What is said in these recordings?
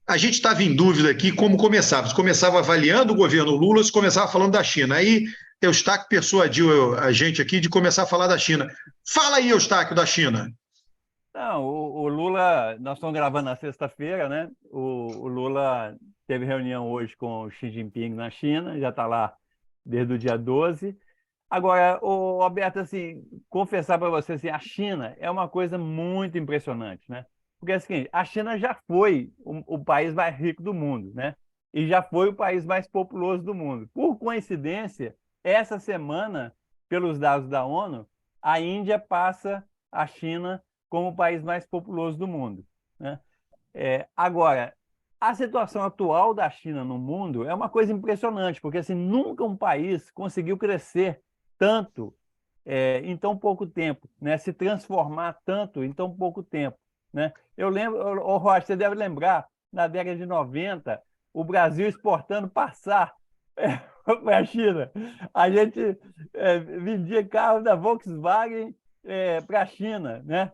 A gente estava em dúvida aqui como começava. Se começava avaliando o governo Lula, ou se começava falando da China. Aí Eustáquio persuadiu a gente aqui de começar a falar da China. Fala aí, Eustáquio, da China. Não, o Lula, nós estamos gravando na sexta-feira, né? O Lula teve reunião hoje com o Xi Jinping na China, já está lá desde o dia 12. Agora, o Alberto, assim, confessar para você, assim, a China é uma coisa muito impressionante, né? Porque, assim, a China já foi o país mais rico do mundo, né? E já foi o país mais populoso do mundo. Por coincidência, essa semana, pelos dados da ONU, a Índia passa a China como o país mais populoso do mundo, né? Agora, a situação atual da China no mundo é uma coisa impressionante, porque assim, nunca um país conseguiu crescer tanto em tão pouco tempo, né? Se transformar tanto em tão pouco tempo, né? Eu lembro, ô, Rocha, você deve lembrar, na década de 90, o Brasil exportando passar para a China. A gente vendia carros da Volkswagen para a China, né?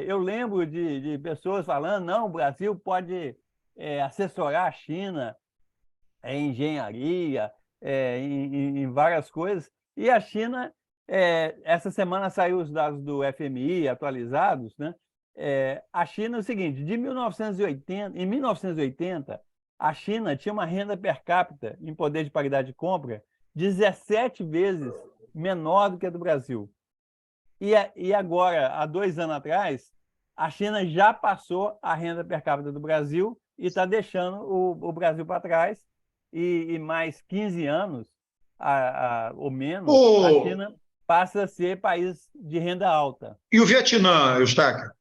Eu lembro de pessoas falando, não, o Brasil pode assessorar a China em engenharia, em várias coisas. E a China, essa semana saiu os dados do FMI atualizados, né? A China é o seguinte, de 1980, em 1980, a China tinha uma renda per capita em poder de paridade de compra 17 vezes menor do que a do Brasil. E agora, há 2 anos atrás, a China já passou a renda per capita do Brasil e está deixando o Brasil para trás. E mais 15 anos, ou menos, a Ô, China passa a ser país de renda alta. e o Vietnã, Eustáquio?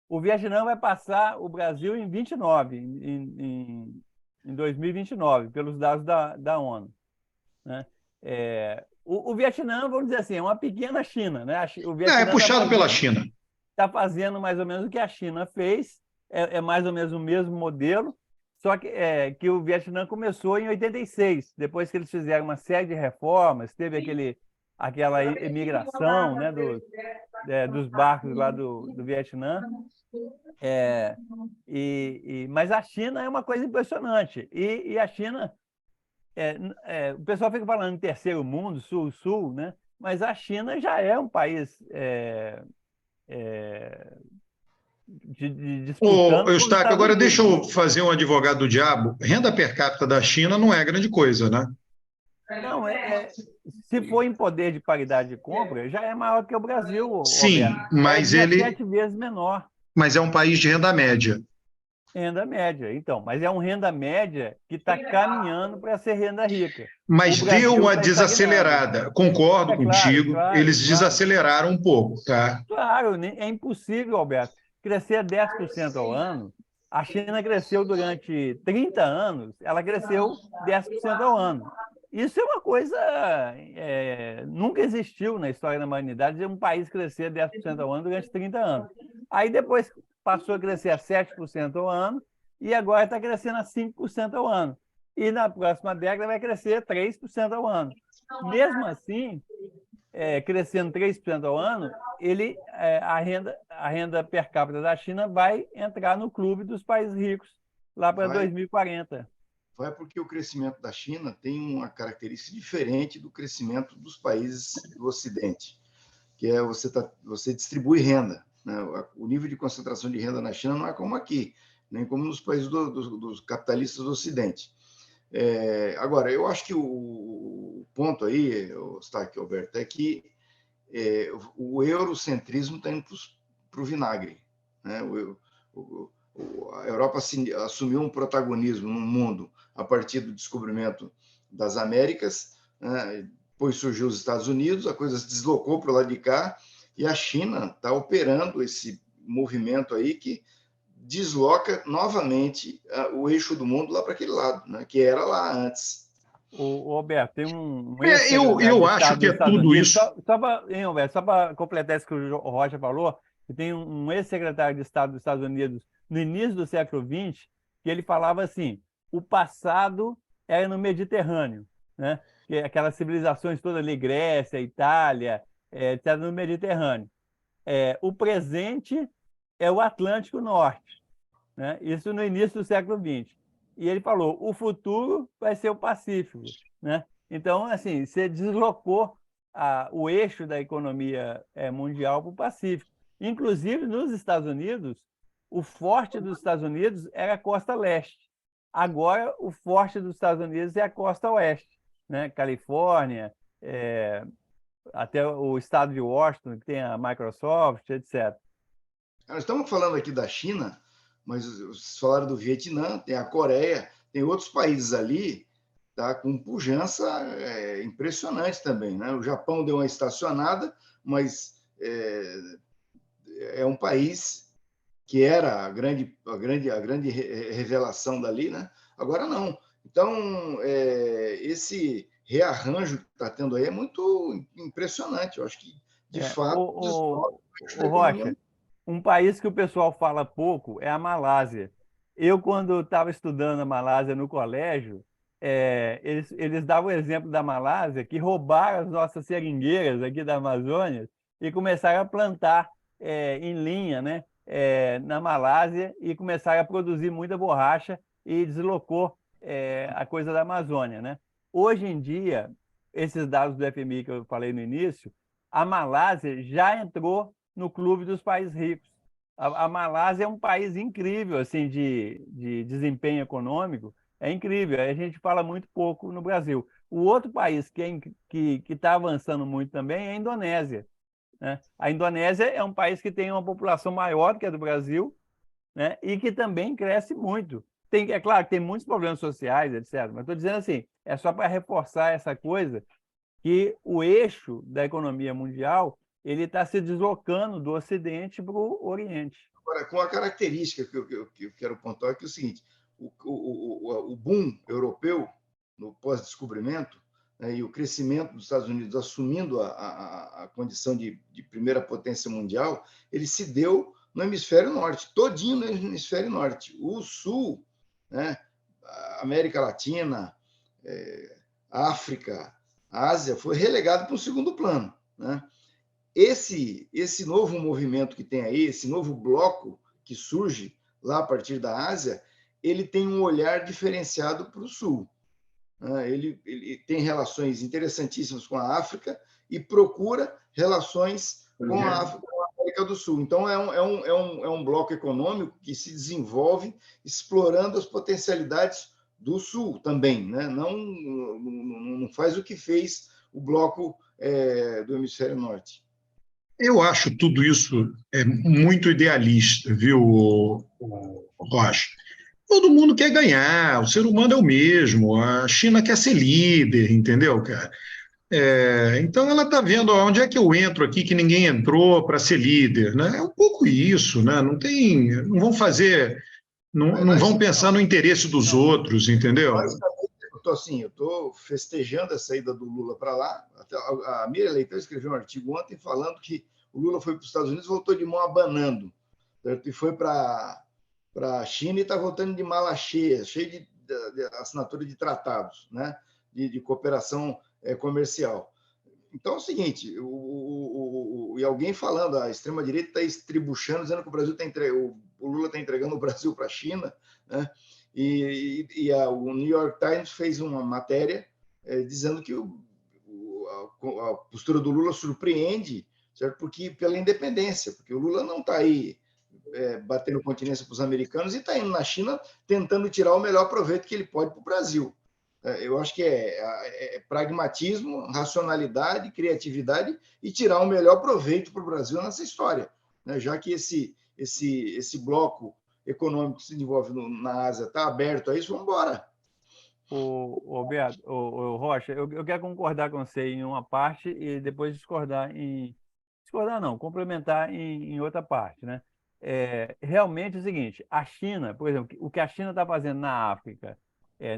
O Vietnã vai passar o Brasil em 29, em 2029, pelos dados da ONU, né? O Vietnã, vamos dizer assim, é uma pequena China, né? O É Vietnã está puxado pela fazendo China. está fazendo mais ou menos o que a China fez, mais ou menos o mesmo modelo, só que o Vietnã começou em 86, depois que eles fizeram uma série de reformas, teve aquela imigração, né, dos barcos lá do Vietnã, é, mas a China é uma coisa impressionante, e a China, o pessoal fica falando em terceiro mundo, sul-sul, né, mas a China já é um país é, Ô, disputando com os Eustáquio, Estados agora deixa Unidos, né? eu fazer um advogado do diabo. Renda per capita da China não é grande coisa, né? Não, se for em poder de paridade de compra, já é maior que o Brasil, Sim, Roberto. É mas ele, 17 vezes menor mas é um país de renda média. renda média. Então, mas é uma renda média que está caminhando para ser renda rica. O Mas deu Brasil uma está estagnado. desacelerada. Concordo É claro, contigo, claro, eles claro. desaceleraram um pouco, tá? Claro, é impossível, Alberto, crescer 10% ao ano. A China cresceu durante 30 anos, ela cresceu 10% ao ano. Isso é uma coisa, nunca existiu na história da humanidade de um país crescer 10% ao ano durante 30 anos. Aí depois passou a crescer a 7% ao ano e agora está crescendo a 5% ao ano. E na próxima década vai crescer 3% ao ano. Mesmo assim, crescendo 3% ao ano, a renda per capita da China vai entrar no clube dos países ricos lá para Vai, 2040. vai porque o crescimento da China tem uma característica diferente do crescimento dos países do Ocidente, que é você distribui renda, né? O nível de concentração de renda na China não é como aqui, nem como nos países dos capitalistas do Ocidente. Agora, eu acho que o ponto aí, Stack, Alberto, é que o eurocentrismo está indo para o vinagre. Né? A Europa assumiu um protagonismo no mundo a partir do descobrimento das Américas, né? Depois surgiu os Estados Unidos, a coisa se deslocou para o lado de cá, e a China está operando esse movimento aí que desloca novamente o eixo do mundo lá para aquele lado, né? Que era lá antes. O Alberto, tem um ex-secretário Eu de acho Estado que dos é Estados tudo Unidos, isso. só para completar isso que o Rocha falou, que tem um ex-secretário de Estado dos Estados Unidos no início do século XX, que ele falava assim, o passado era no Mediterrâneo, né? Que aquelas civilizações todas ali, Grécia, Itália, etc., no Mediterrâneo. O presente é o Atlântico Norte. né? Isso no início do século XX. E ele falou, o futuro vai ser o Pacífico, né? Então, assim, você deslocou o eixo da economia mundial para o Pacífico. Inclusive, nos Estados Unidos, o forte dos Estados Unidos era a costa leste. Agora, o forte dos Estados Unidos é a costa oeste, né? Califórnia, até o estado de Washington, que tem a Microsoft, etc. Nós estamos falando aqui da China, mas vocês falaram do Vietnã, tem a Coreia, tem outros países ali, tá, com pujança impressionante também, né? O Japão deu uma estacionada, mas é um país que era a grande revelação dali, né? Agora não. Então, esse rearranjo que está tendo aí é muito impressionante. Eu acho que, de fato, o Rocha, um país que o pessoal fala pouco é a Malásia. Eu, quando estava estudando a Malásia no colégio, eles davam o exemplo da Malásia, que roubaram as nossas seringueiras aqui da Amazônia e começaram a plantar em linha, né? Na Malásia e começaram a produzir muita borracha e deslocou a coisa da Amazônia, né? Hoje em dia, esses dados do FMI que eu falei no início, a Malásia já entrou no clube dos países ricos. A Malásia é um país incrível assim de desempenho econômico, é incrível. A gente fala muito pouco no Brasil. O outro país que está avançando muito também é a Indonésia, né? A Indonésia é um país que tem uma população maior do que a do Brasil, né? E que também cresce muito. É claro que tem muitos problemas sociais, etc. Mas estou dizendo assim, é só para reforçar essa coisa que o eixo da economia mundial ele está se deslocando do Ocidente para o Oriente. Agora, com a característica que eu quero pontuar, que é o seguinte, o boom europeu, no pós-descobrimento, né, e o crescimento dos Estados Unidos assumindo a condição de primeira potência mundial, ele se deu no hemisfério norte, todinho no hemisfério norte. O sul, né, a América Latina, África, Ásia, foi relegado para um segundo plano, né? Esse novo movimento que tem aí, esse novo bloco que surge lá a partir da Ásia, ele tem um olhar diferenciado para o Sul. Ele tem relações interessantíssimas com a África e procura relações com a América do Sul. Então, é um bloco econômico que se desenvolve explorando as potencialidades do Sul também, né? Não faz o que fez o bloco do Hemisfério Norte. Eu acho tudo isso muito idealista, viu, Rocha? Todo mundo quer ganhar, o ser humano é o mesmo, a China quer ser líder, entendeu, cara? Então ela está vendo onde é que eu entro aqui que ninguém entrou para ser líder, né? É um pouco isso, né? Não vão fazer, não vão pensar no interesse dos outros, entendeu? Eu estou festejando a saída do Lula para lá. Até a Miriam Leitão escreveu um artigo ontem falando que o Lula foi para os Estados Unidos e voltou de mão abanando, certo? E foi para a China e está voltando de mala cheia, cheio de assinatura de tratados, né? de cooperação comercial. Então é o seguinte, e alguém falando, a extrema-direita está estribuchando, dizendo que o Brasil o Lula está entregando o Brasil para a China, né? O New York Times fez uma matéria dizendo que a postura do Lula surpreende, certo? Porque pela independência, porque o Lula não está aí batendo continência para os americanos e está indo na China tentando tirar o melhor proveito que ele pode para o Brasil. Eu acho que é pragmatismo, racionalidade, criatividade e tirar o melhor proveito para o Brasil nessa história, né? Já que esse bloco econômico que se desenvolve na Ásia está aberto a isso, vamos embora. Beto, Rocha, eu quero concordar com você em uma parte e depois discordar não, complementar em outra parte, né? Realmente é o seguinte, a China, por exemplo, o que a China está fazendo na África,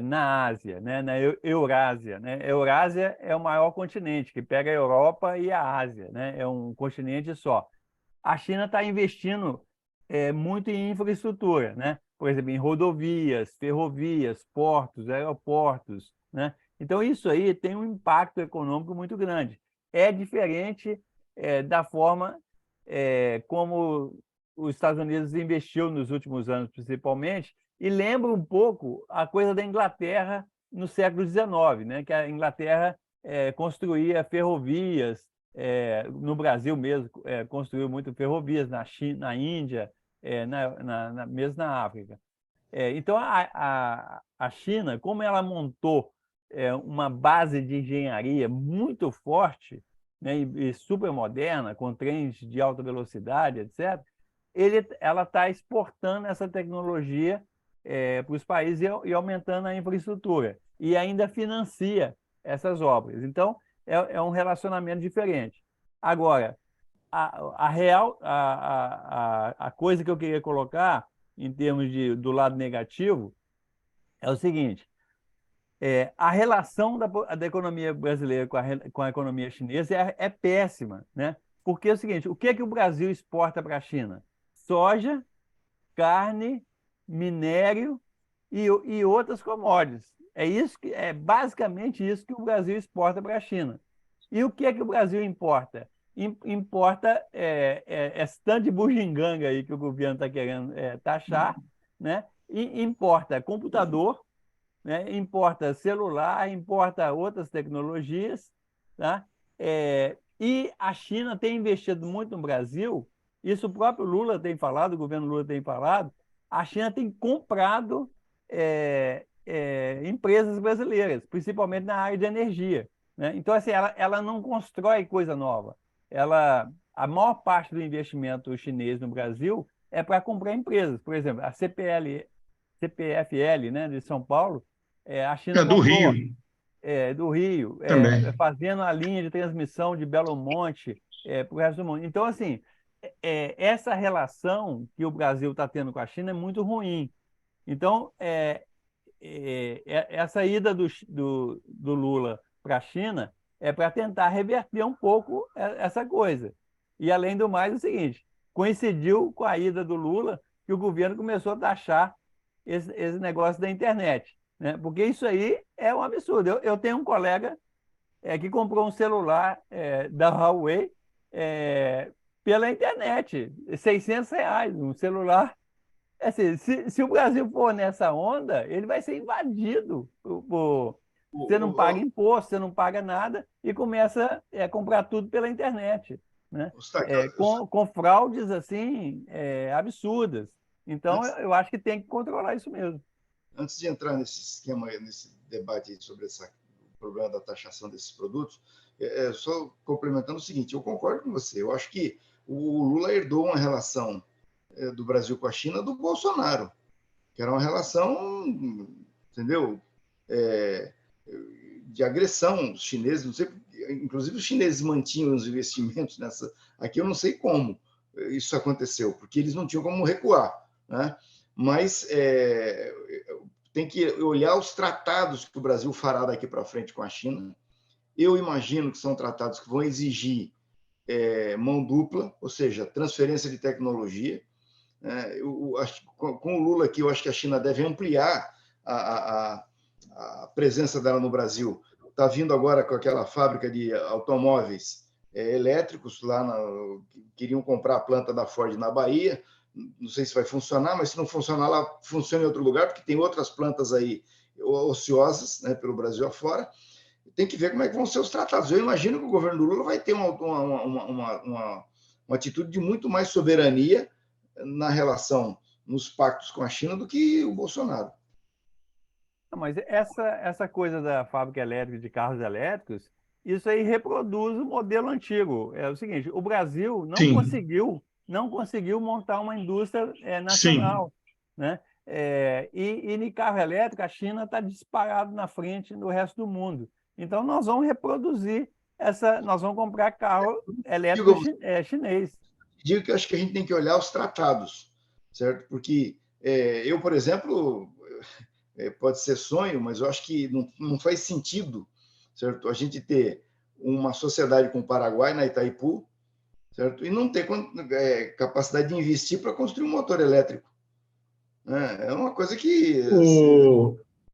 na Ásia, né? Na Eurásia, né? A Eurásia é o maior continente, que pega a Europa e a Ásia, né? É um continente só. A China está investindo muito em infraestrutura, né? Por exemplo, em rodovias, ferrovias, portos, aeroportos, né? Então, isso aí tem um impacto econômico muito grande. É diferente da forma como os Estados Unidos investiu nos últimos anos, principalmente, e lembra um pouco a coisa da Inglaterra no século XIX, né? Que a Inglaterra construía ferrovias, no Brasil mesmo, construiu muito ferrovias, na China, na Índia, mesmo na África. Então, a China, como ela montou uma base de engenharia muito forte, né, e super moderna, com trens de alta velocidade, etc., ela está exportando essa tecnologia para os países e aumentando a infraestrutura. E ainda financia essas obras. Então, é um relacionamento diferente. Agora, a coisa que eu queria colocar, em termos do lado negativo, é o seguinte: a relação da economia brasileira com a economia chinesa é péssima, né? Porque é o seguinte: o que é que o Brasil exporta para a China? Soja, carne, minério e outras commodities. É basicamente isso que o Brasil exporta para a China. E o que é que o Brasil importa? Importa esse tanto de bugiganga aí que o governo está querendo taxar, né? E importa computador, né? Importa celular, importa outras tecnologias, tá? E a China tem investido muito no Brasil, isso o próprio Lula tem falado, o governo Lula tem falado, a China tem comprado empresas brasileiras, principalmente na área de energia, né? Então, assim, ela não constrói coisa nova. A maior parte do investimento chinês no Brasil é para comprar empresas. Por exemplo, a CPFL, né, de São Paulo, a China Do comprou, Rio do Rio, também. fazendo a linha de transmissão de Belo Monte para o resto do mundo. Então, assim, essa relação que o Brasil está tendo com a China é muito ruim. Então, essa ida do Lula para a China é para tentar reverter um pouco essa coisa. E, além do mais, é o seguinte: coincidiu com a ida do Lula que o governo começou a taxar esse negócio da internet, né? Porque isso aí é um absurdo. Eu tenho um colega que comprou um celular da Huawei pela internet, R$ 600, um celular. Assim, se o Brasil for nessa onda, ele vai ser invadido. Você não paga imposto, você não paga nada e começa a comprar tudo pela internet, né? Com fraudes assim absurdas. Então, eu acho que tem que controlar isso mesmo. Antes de entrar nesse esquema, nesse debate sobre o problema da taxação desses produtos, só complementando o seguinte: eu concordo com você. Eu acho que o Lula herdou uma relação do Brasil com a China do Bolsonaro, que era uma relação, entendeu? De agressão. Os chineses, não sei, inclusive os chineses mantinham os investimentos nessa. Aqui eu não sei como isso aconteceu, porque eles não tinham como recuar, né? Mas tem que olhar os tratados que o Brasil fará daqui para frente com a China. Eu imagino que são tratados que vão exigir mão dupla, ou seja, transferência de tecnologia. Com o Lula aqui, eu acho que a China deve ampliar a presença dela no Brasil. Está vindo agora com aquela fábrica de automóveis elétricos, queriam comprar a planta da Ford na Bahia. Não sei se vai funcionar, mas se não funcionar lá, funciona em outro lugar, porque tem outras plantas aí ociosas, né, pelo Brasil afora. Tem que ver como é que vão ser os tratados. Eu imagino que o governo do Lula vai ter uma atitude de muito mais soberania na relação, nos pactos com a China, do que o Bolsonaro. Mas essa coisa da fábrica elétrica de carros elétricos, isso aí reproduz o modelo antigo. É o seguinte: o Brasil não conseguiu montar uma indústria nacional, né? E em carro elétrico, a China está disparado na frente do resto do mundo. Então, nós vamos reproduzir nós vamos comprar carro elétrico chinês. Digo que eu acho que a gente tem que olhar os tratados, certo? Porque eu, por exemplo, pode ser sonho, mas eu acho que não faz sentido, certo? A gente ter uma sociedade com o Paraguai na Itaipu, certo? E não ter capacidade de investir para construir um motor elétrico. É uma coisa que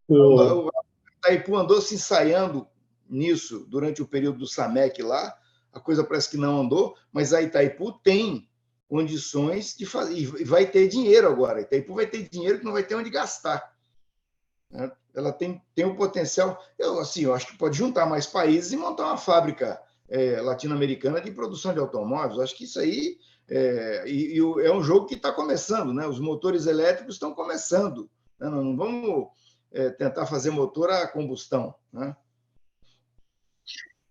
o Itaipu andou se ensaiando nisso durante o período do SAMEC lá. A coisa parece que não andou, mas a Itaipu tem condições de fazer, e vai ter dinheiro agora. Itaipu vai ter dinheiro que não vai ter onde gastar, né? Ela tem o potencial. Eu acho que pode juntar mais países e montar uma fábrica latino-americana de produção de automóveis. Eu acho que isso aí é um jogo que está começando, né? Os motores elétricos estão começando, né? Não vamos tentar fazer motor a combustão, né?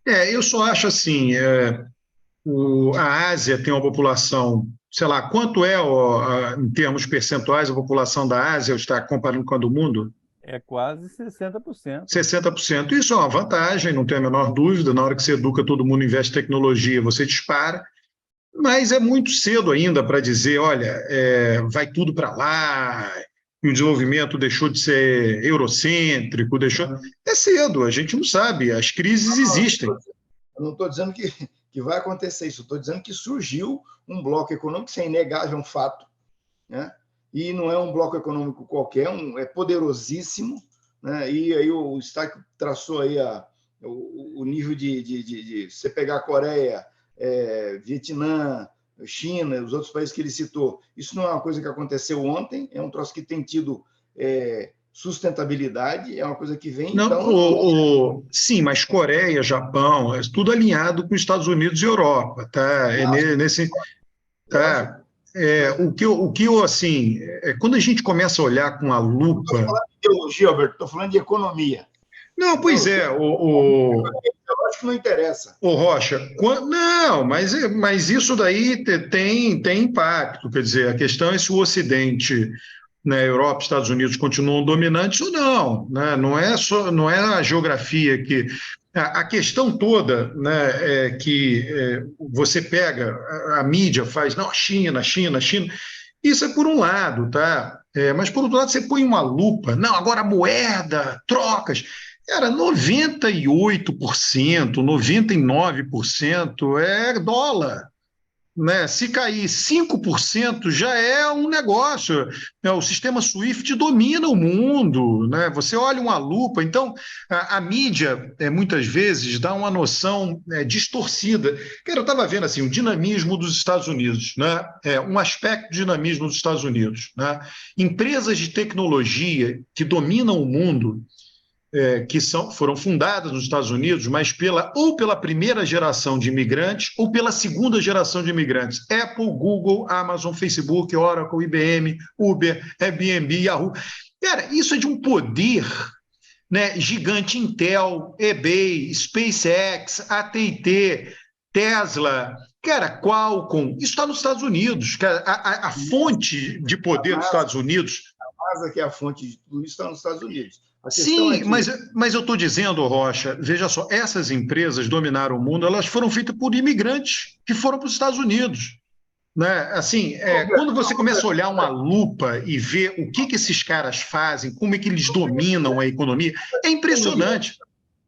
Eu só acho assim, a Ásia tem uma população, sei lá, quanto é, em termos percentuais, a população da Ásia, está comparando com a do mundo? É quase 60%. 60%. Isso é uma vantagem, não tenho a menor dúvida. Na hora que você educa todo mundo, investe em tecnologia, você dispara. Mas é muito cedo ainda para dizer, olha, vai tudo para lá, e o desenvolvimento deixou de ser eurocêntrico, deixou. É cedo, a gente não sabe, as crises existem. Eu não estou dizendo que vai acontecer isso, estou dizendo que surgiu um bloco econômico, isso é inegável, é um fato, né? E não é um bloco econômico qualquer, é poderosíssimo, né? E aí o Stark traçou aí o nível de você pegar a Coreia, Vietnã, China, os outros países que ele citou. Isso não é uma coisa que aconteceu ontem, é um troço que tem tido sustentabilidade, é uma coisa que vem. Não, então... sim, mas Coreia, Japão, é tudo alinhado com os Estados Unidos e Europa, tá? Tá? O que eu assim, quando a gente começa a olhar com a lupa. Estou falando de ideologia, Alberto, estou falando de economia. Não, pois é, Eu acho que não interessa. O Rocha, não, mas isso daí tem impacto. Quer dizer, a questão é se o Ocidente, né, Europa, Estados Unidos continuam dominantes ou não, né? Não é a geografia que a questão toda, né, é que você pega a mídia faz não, China, China, China. Isso é por um lado, tá? Mas por outro lado você põe uma lupa. Não, agora moeda, trocas. Cara, 98%, 99% é dólar, né? Se cair 5% já é um negócio, né? O sistema SWIFT domina o mundo, né? Você olha uma lupa, então a mídia muitas vezes dá uma noção distorcida. Cara, eu estava vendo assim, o dinamismo dos Estados Unidos, né? Um aspecto de dinamismo dos Estados Unidos, né? Empresas de tecnologia que dominam o mundo, que foram fundadas nos Estados Unidos, mas ou pela primeira geração de imigrantes ou pela segunda geração de imigrantes. Apple, Google, Amazon, Facebook, Oracle, IBM, Uber, Airbnb, Yahoo. Cara, isso é de um poder, né, gigante. Intel, eBay, SpaceX, AT&T, Tesla, cara, Qualcomm, isso está nos Estados Unidos. Cara, a fonte de poder dos Estados Unidos... A NASA, que é a fonte de tudo isso, está nos Estados Unidos. Sim, mas eu estou dizendo, Rocha, veja só, essas empresas dominaram o mundo, elas foram feitas por imigrantes que foram para os Estados Unidos, né? Assim, quando você começa a olhar uma lupa e ver o que esses caras fazem, como é que eles dominam a economia, é impressionante.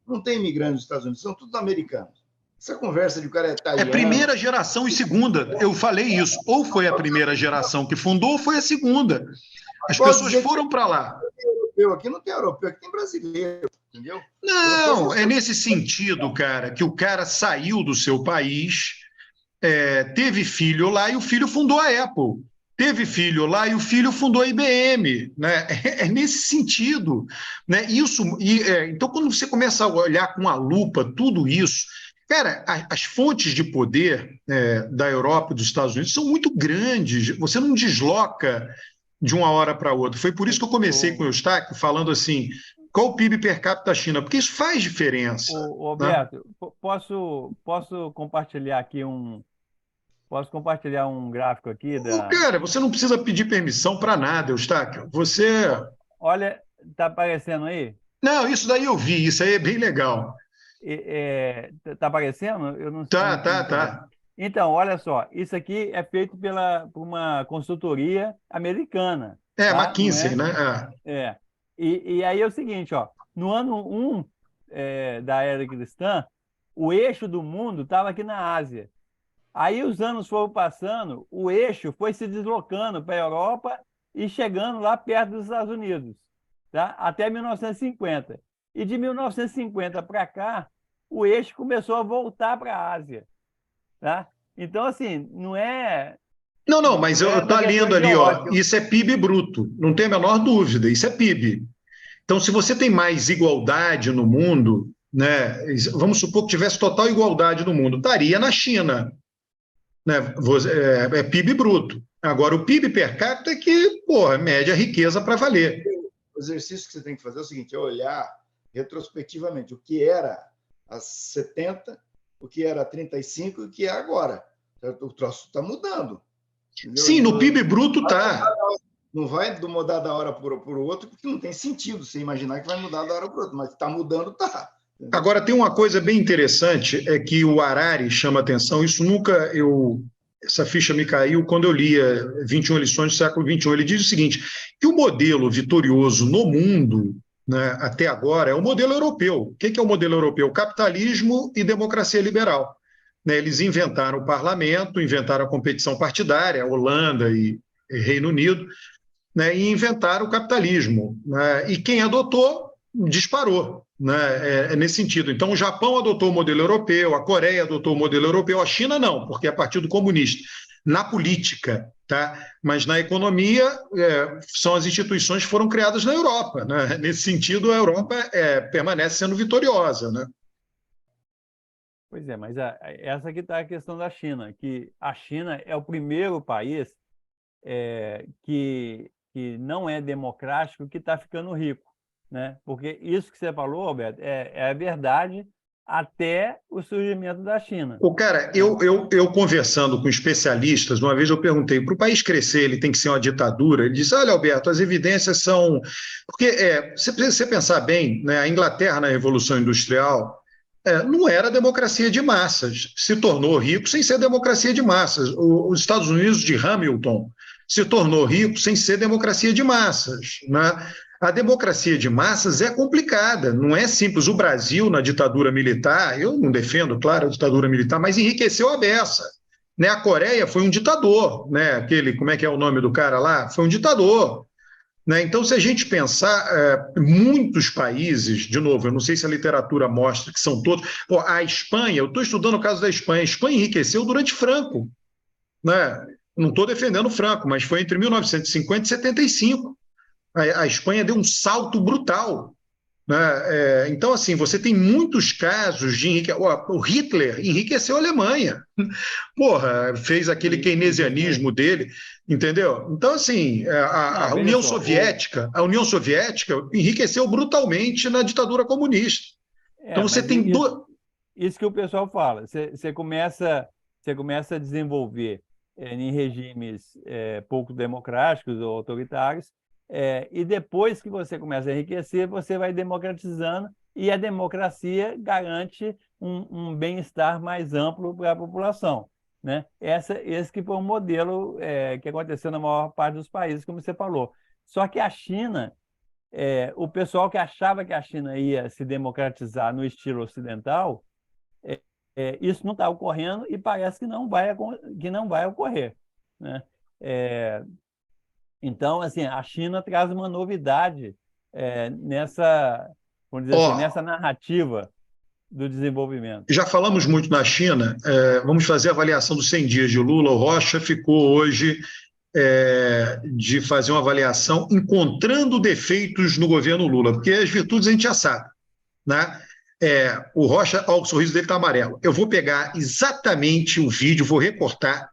Não tem imigrantes nos Estados Unidos, são todos americanos. Essa conversa de o cara é italiano... É primeira geração e segunda, eu falei isso, ou foi a primeira geração que fundou, ou foi a segunda. As pessoas foram para lá. Aqui não tem europeu, aqui tem brasileiro, entendeu? Não, é nesse sentido, cara, que o cara saiu do seu país, teve filho lá e o filho fundou a Apple. Teve filho lá e o filho fundou a IBM, né? É nesse sentido, né? Então, quando você começa a olhar com a lupa tudo isso, cara, as fontes de poder da Europa e dos Estados Unidos são muito grandes. Você não desloca de uma hora para outra. Foi por isso que eu comecei com o Eustáquio falando assim, qual o PIB per capita da China? Porque isso faz diferença. Roberto, né? Posso compartilhar aqui Posso compartilhar um gráfico aqui Cara, você não precisa pedir permissão para nada, Eustáquio. Você... Olha, está aparecendo aí? Não, isso daí eu vi, isso aí é bem legal. Está aparecendo? Eu não sei. Tá. Então, olha só, isso aqui é feito por uma consultoria americana. Tá? McKinsey, né? E aí é o seguinte, ó, no ano 1 da era cristã, o eixo do mundo estava aqui na Ásia. Aí os anos foram passando, o eixo foi se deslocando para a Europa e chegando lá perto dos Estados Unidos, tá? Até 1950. E de 1950 para cá, o eixo começou a voltar para a Ásia. Tá? Então, assim, não é Não, mas eu Essa estou questão lendo ali, ó, ideológica. isso é PIB bruto, não tem a menor dúvida, isso é PIB. Então, se você tem mais igualdade no mundo, né, vamos supor que tivesse total igualdade no mundo, estaria na China, né, é PIB bruto. Agora, o PIB per capita é que, porra, mede a riqueza para valer. O exercício que você tem que fazer é o seguinte, é olhar retrospectivamente o que era às 70, o que era 35 e o que é agora. O troço está mudando. Entendeu? Sim, no PIB bruto tá. Não vai mudar da hora para o outro, porque não tem sentido você imaginar que vai mudar da hora para o outro, mas está mudando, tá. Agora, tem uma coisa bem interessante, é que o Harari chama atenção, isso nunca essa ficha me caiu quando eu lia 21 lições do século XXI. Ele diz o seguinte, que o modelo vitorioso no mundo, né, até agora, é o modelo europeu. O que é o modelo europeu? Capitalismo e democracia liberal. Né, eles inventaram o parlamento, inventaram a competição partidária, Holanda e Reino Unido, né, e inventaram o capitalismo. Né, e quem adotou, disparou. Né, nesse sentido. Então, o Japão adotou o modelo europeu, a Coreia adotou o modelo europeu, a China não, porque é partido comunista. Na política, tá? Mas na economia, são as instituições que foram criadas na Europa. Né? Nesse sentido, a Europa permanece sendo vitoriosa. Né? Pois é, mas essa aqui está a questão da China, que a China é o primeiro país que não é democrático que está ficando rico, né? Porque isso que você falou, Roberto, é a verdade até o surgimento da China. Cara, eu conversando com especialistas, uma vez eu perguntei, para o país crescer, ele tem que ser uma ditadura? Ele disse, olha, Alberto, as evidências são... Porque, se você pensar bem, né, a Inglaterra na Revolução Industrial não era democracia de massas, se tornou rico sem ser democracia de massas. Os Estados Unidos de Hamilton se tornou rico sem ser democracia de massas, né? A democracia de massas é complicada, não é simples. O Brasil, na ditadura militar, eu não defendo, claro, a ditadura militar, mas enriqueceu a beça. Né? A Coreia foi um ditador, né? Aquele, como é que é o nome do cara lá? Foi um ditador. Né? Então, se a gente pensar, muitos países, de novo, eu não sei se a literatura mostra que são todos. Pô, a Espanha, eu estou estudando o caso da Espanha, a Espanha enriqueceu durante Franco. Né? Não estou defendendo Franco, mas foi entre 1950 e 75. A Espanha deu um salto brutal. Né? Então, assim, você tem muitos casos de enriquecimento. O Hitler enriqueceu a Alemanha. Porra, fez aquele keynesianismo dele, entendeu? Então, assim, a União Soviética, enriqueceu brutalmente na ditadura comunista. Então, você tem isso que o pessoal fala. Você começa a desenvolver em regimes pouco democráticos ou autoritários, e depois que você começa a enriquecer, você vai democratizando, e a democracia garante um bem-estar mais amplo para a população. Né? Esse que foi um modelo que aconteceu na maior parte dos países, como você falou. Só que a China, o pessoal que achava que a China ia se democratizar no estilo ocidental, isso não está ocorrendo e parece que não vai ocorrer. Né? Então, assim, a China traz uma novidade nessa, vamos dizer assim, nessa narrativa do desenvolvimento. Já falamos muito na China, vamos fazer a avaliação dos 100 dias de Lula. O Rocha ficou hoje de fazer uma avaliação encontrando defeitos no governo Lula, porque as virtudes a gente já sabe. Né? O Rocha, o sorriso dele está amarelo. Eu vou pegar exatamente o vídeo, vou recortar,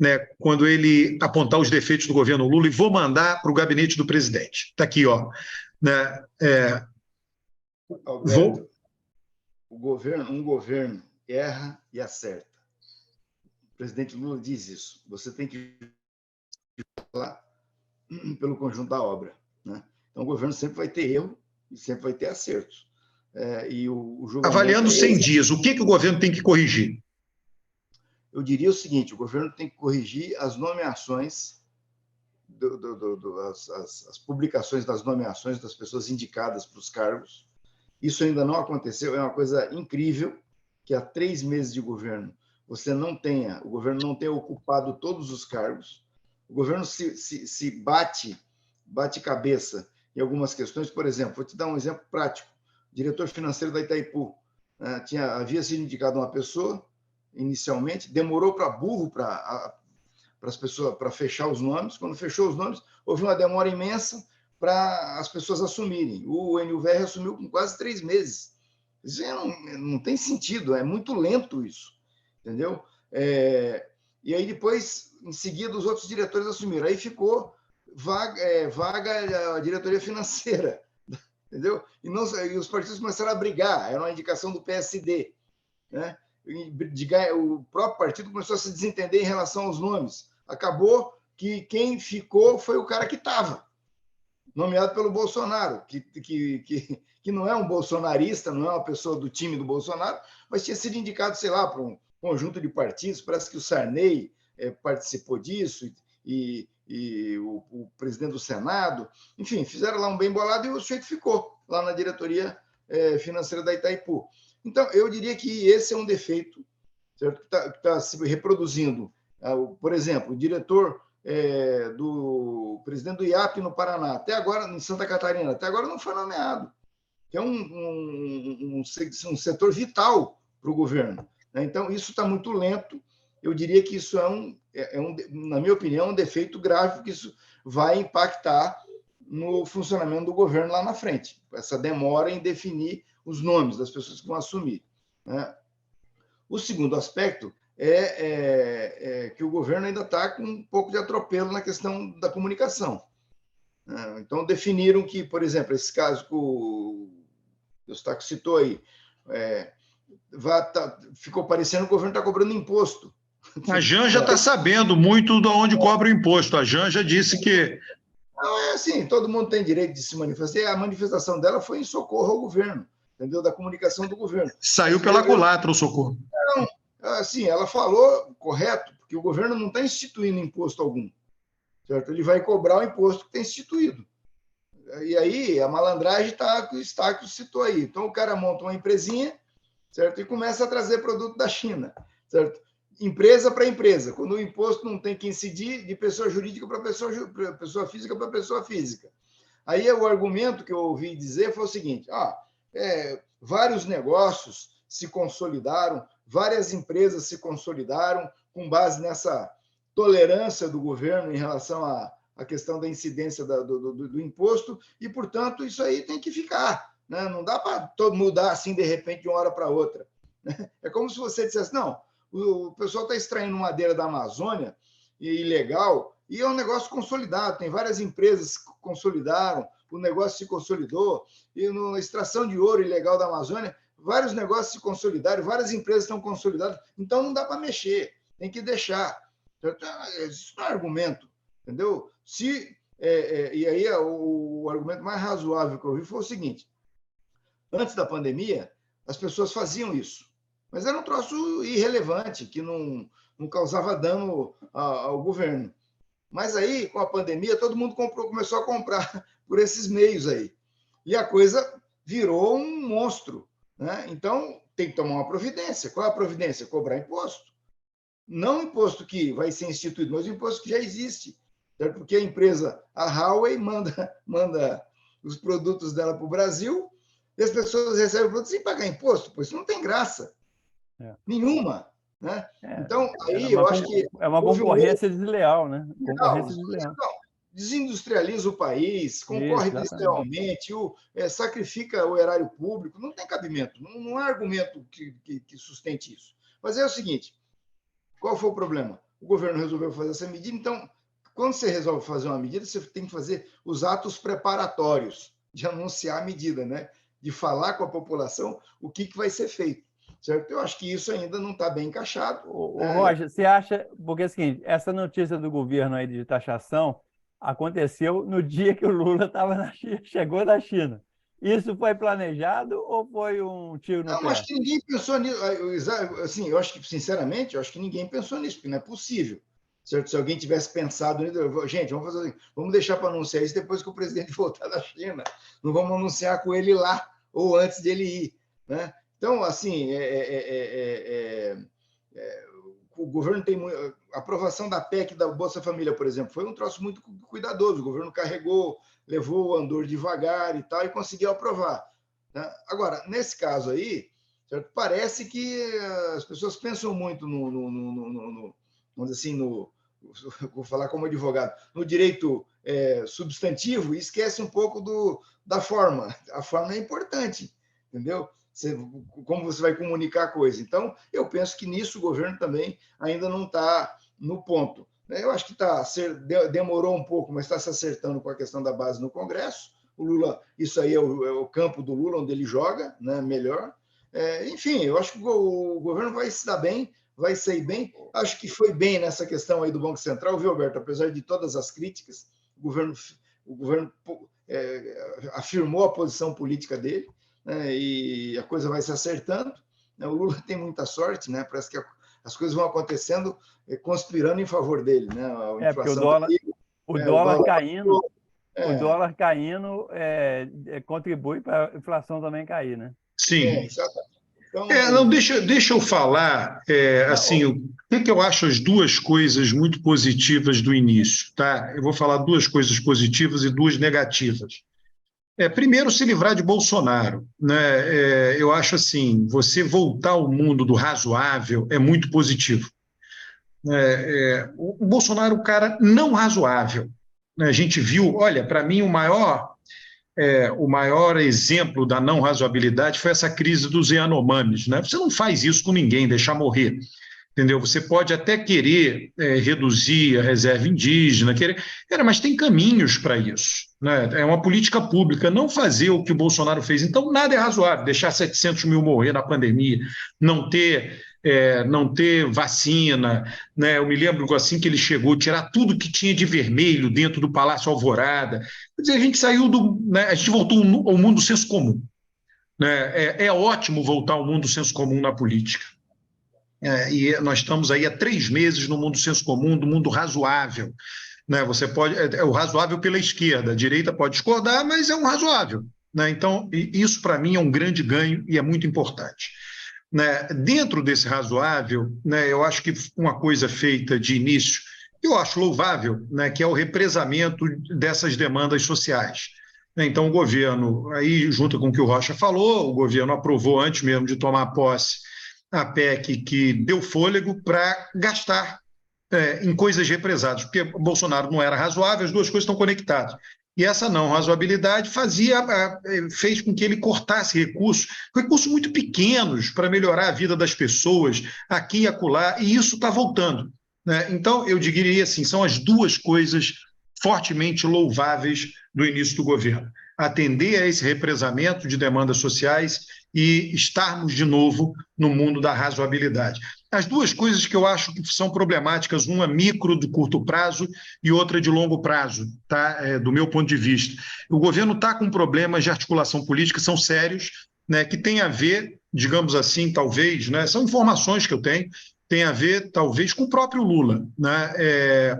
né, quando ele apontar os defeitos do governo Lula e vou mandar para o gabinete do presidente. Está aqui, ó. Né? Alberto, um governo erra e acerta. O presidente Lula diz isso. Você tem que falar pelo conjunto da obra. Né? Então, o governo sempre vai ter erro e sempre vai ter acertos. E o julgamento avaliando 100 dias, o que o governo tem que corrigir? Eu diria o seguinte, o governo tem que corrigir as nomeações, as publicações das nomeações das pessoas indicadas para os cargos. Isso ainda não aconteceu, é uma coisa incrível que há 3 meses de governo o governo não tenha ocupado todos os cargos, o governo se bate cabeça em algumas questões. Por exemplo, vou te dar um exemplo prático, o diretor financeiro da Itaipu, havia sido indicado uma pessoa, inicialmente, demorou para burro para para as pessoas, para fechar os nomes. Quando fechou os nomes, houve uma demora imensa para as pessoas assumirem. O NUVR assumiu com quase 3 meses. Isso não tem sentido, é muito lento isso, entendeu? E aí depois, em seguida, os outros diretores assumiram. Aí ficou vaga a diretoria financeira, entendeu? E os partidos começaram a brigar, era uma indicação do PSD, né? O próprio partido começou a se desentender em relação aos nomes. Acabou que quem ficou foi o cara que estava, nomeado pelo Bolsonaro, que não é um bolsonarista, não é uma pessoa do time do Bolsonaro, mas tinha sido indicado, sei lá, para um conjunto de partidos. Parece que o Sarney participou disso, e o presidente do Senado. Enfim, fizeram lá um bem bolado e o sujeito ficou lá na diretoria financeira da Itaipu. Então, eu diria que esse é um defeito, certo? Que está se reproduzindo. Por exemplo, o diretor do presidente do IAP no Paraná, até agora, em Santa Catarina, até agora não foi nomeado, que é um setor vital para o governo, né? Então, isso está muito lento. Eu diria que isso na minha opinião, um defeito grave, porque isso vai impactar no funcionamento do governo lá na frente, essa demora em definir os nomes das pessoas que vão assumir, né? O segundo aspecto é que o governo ainda está com um pouco de atropelo na questão da comunicação. Então, definiram que, por exemplo, esse caso que o Eustáquio citou aí, ficou parecendo que o governo está cobrando imposto. A Janja está sabendo muito de onde cobra o imposto. A Janja disse que... Não, é assim, todo mundo tem direito de se manifestar. A manifestação dela foi em socorro ao governo, entendeu? Da comunicação do governo. Saiu pela culatra o socorro. Não, assim, ela falou correto, porque o governo não está instituindo imposto algum, certo? Ele vai cobrar o imposto que tem instituído. E aí, a malandragem está que o Eustáquio citou aí. Então, o cara monta uma empresinha, certo? E começa a trazer produto da China, certo? Empresa para empresa, quando o imposto não tem que incidir de pessoa jurídica para pessoa física para pessoa física. Aí o argumento que eu ouvi dizer foi o seguinte: vários negócios se consolidaram, várias empresas se consolidaram com base nessa tolerância do governo em relação à questão da incidência do imposto, e, portanto, isso aí tem que ficar, né? Não dá para todo mudar assim de repente de uma hora para outra. É como se você dissesse: não, o pessoal está extraindo madeira da Amazônia, ilegal, e é um negócio consolidado, tem várias empresas que consolidaram, o negócio se consolidou, e na extração de ouro ilegal da Amazônia, vários negócios se consolidaram, várias empresas estão consolidadas, então não dá para mexer, tem que deixar. Isso não é argumento, entendeu? E aí o argumento mais razoável que eu ouvi foi o seguinte: antes da pandemia, as pessoas faziam isso, mas era um troço irrelevante, que não causava dano ao governo. Mas aí, com a pandemia, todo mundo começou a comprar por esses meios aí. E a coisa virou um monstro, né? Então, tem que tomar uma providência. Qual é a providência? Cobrar imposto. Não o imposto que vai ser instituído, mas o imposto que já existe. Certo? Porque a empresa, a Huawei, manda os produtos dela para o Brasil, e as pessoas recebem o produto sem pagar imposto, pois isso não tem graça nenhuma, né? Então, aí eu acho que... É uma concorrência desleal, né? Concorrência desleal. Desindustrializa o país, concorre deslealmente, sacrifica o erário público, não tem cabimento, não há argumento que sustente isso. Mas é o seguinte: qual foi o problema? O governo resolveu fazer essa medida, então, quando você resolve fazer uma medida, você tem que fazer os atos preparatórios de anunciar a medida, né? De falar com a população o que vai ser feito. Certo? Eu acho que isso ainda não está bem encaixado. Roger, você acha... Porque é o seguinte, essa notícia do governo aí de taxação aconteceu no dia que o Lula chegou da China. Isso foi planejado ou foi um tiro no pé? Não, acho que ninguém pensou nisso. Assim, eu acho que, sinceramente, eu acho que ninguém pensou nisso, porque não é possível. Certo? Se alguém tivesse pensado nisso, gente, vamos deixar para anunciar isso depois que o presidente voltar da China. Não vamos anunciar com ele lá ou antes dele ir, né? Então, assim, o governo tem... A aprovação da PEC da Bolsa Família, por exemplo, foi um troço muito cuidadoso. O governo carregou, levou o andor devagar e tal, e conseguiu aprovar, né? Agora, nesse caso aí, certo? Parece que as pessoas pensam muito vamos dizer assim, vou falar como advogado, no direito substantivo, e esquece um pouco da forma. A forma é importante, entendeu? Como você vai comunicar a coisa. Então, eu penso que nisso o governo também ainda não está no ponto. Eu acho que demorou um pouco, mas está se acertando com a questão da base no Congresso. O Lula, isso aí é o campo do Lula, onde ele joga, né, melhor. Enfim, eu acho que o governo vai se dar bem, vai sair bem. Acho que foi bem nessa questão aí do Banco Central, viu, Alberto? Apesar de todas as críticas, o governo afirmou a posição política dele, né, e a coisa vai se acertando. O Lula tem muita sorte, né? Parece que as coisas vão acontecendo, conspirando em favor dele, né? A Porque inflação o dólar caindo, o dólar caindo contribui para a inflação também cair, né? Sim. Exatamente. Então, não, deixa eu falar, assim, o que eu acho as duas coisas muito positivas do início, tá? Eu vou falar duas coisas positivas e duas negativas. Primeiro, se livrar de Bolsonaro, né? Eu acho assim, você voltar ao mundo do razoável é muito positivo. O Bolsonaro é um cara não razoável, né? A gente viu, olha, para mim o maior exemplo da não razoabilidade foi essa crise dos Yanomamis, né? Você não faz isso com ninguém, deixar morrer. Entendeu? Você pode até querer reduzir a reserva indígena, mas tem caminhos para isso, né? É uma política pública, não fazer o que o Bolsonaro fez. Então, nada é razoável, deixar 700 mil morrer na pandemia, não ter vacina, né? Eu me lembro assim que ele chegou, tirar tudo que tinha de vermelho dentro do Palácio Alvorada. Quer dizer, a gente saiu né? A gente voltou ao mundo do senso comum, né? É ótimo voltar ao mundo do senso comum na política. E nós estamos aí há 3 meses no mundo do senso comum, do mundo razoável, né? Você pode, o razoável pela esquerda, a direita pode discordar, mas é um razoável, né? Então, isso para mim é um grande ganho e é muito importante, né? Dentro desse razoável, né, eu acho que uma coisa feita de início, eu acho louvável, né, que é o represamento dessas demandas sociais. Então, o governo, aí junto com o que o Rocha falou, o governo aprovou antes mesmo de tomar posse a PEC que deu fôlego para gastar em coisas represadas, porque Bolsonaro não era razoável, as duas coisas estão conectadas. E essa não razoabilidade fez com que ele cortasse recursos muito pequenos para melhorar a vida das pessoas aqui e acolá, e isso está voltando, né? Então, eu diria assim, são as duas coisas fortemente louváveis do início do governo. Atender a esse represamento de demandas sociais e estarmos de novo no mundo da razoabilidade. As duas coisas que eu acho que são problemáticas, uma micro, de curto prazo, e outra de longo prazo, tá? Do meu ponto de vista. O governo está com problemas de articulação política, são sérios, né, que tem a ver, digamos assim, talvez, né, são informações que eu tenho, tem a ver, talvez, com o próprio Lula, né?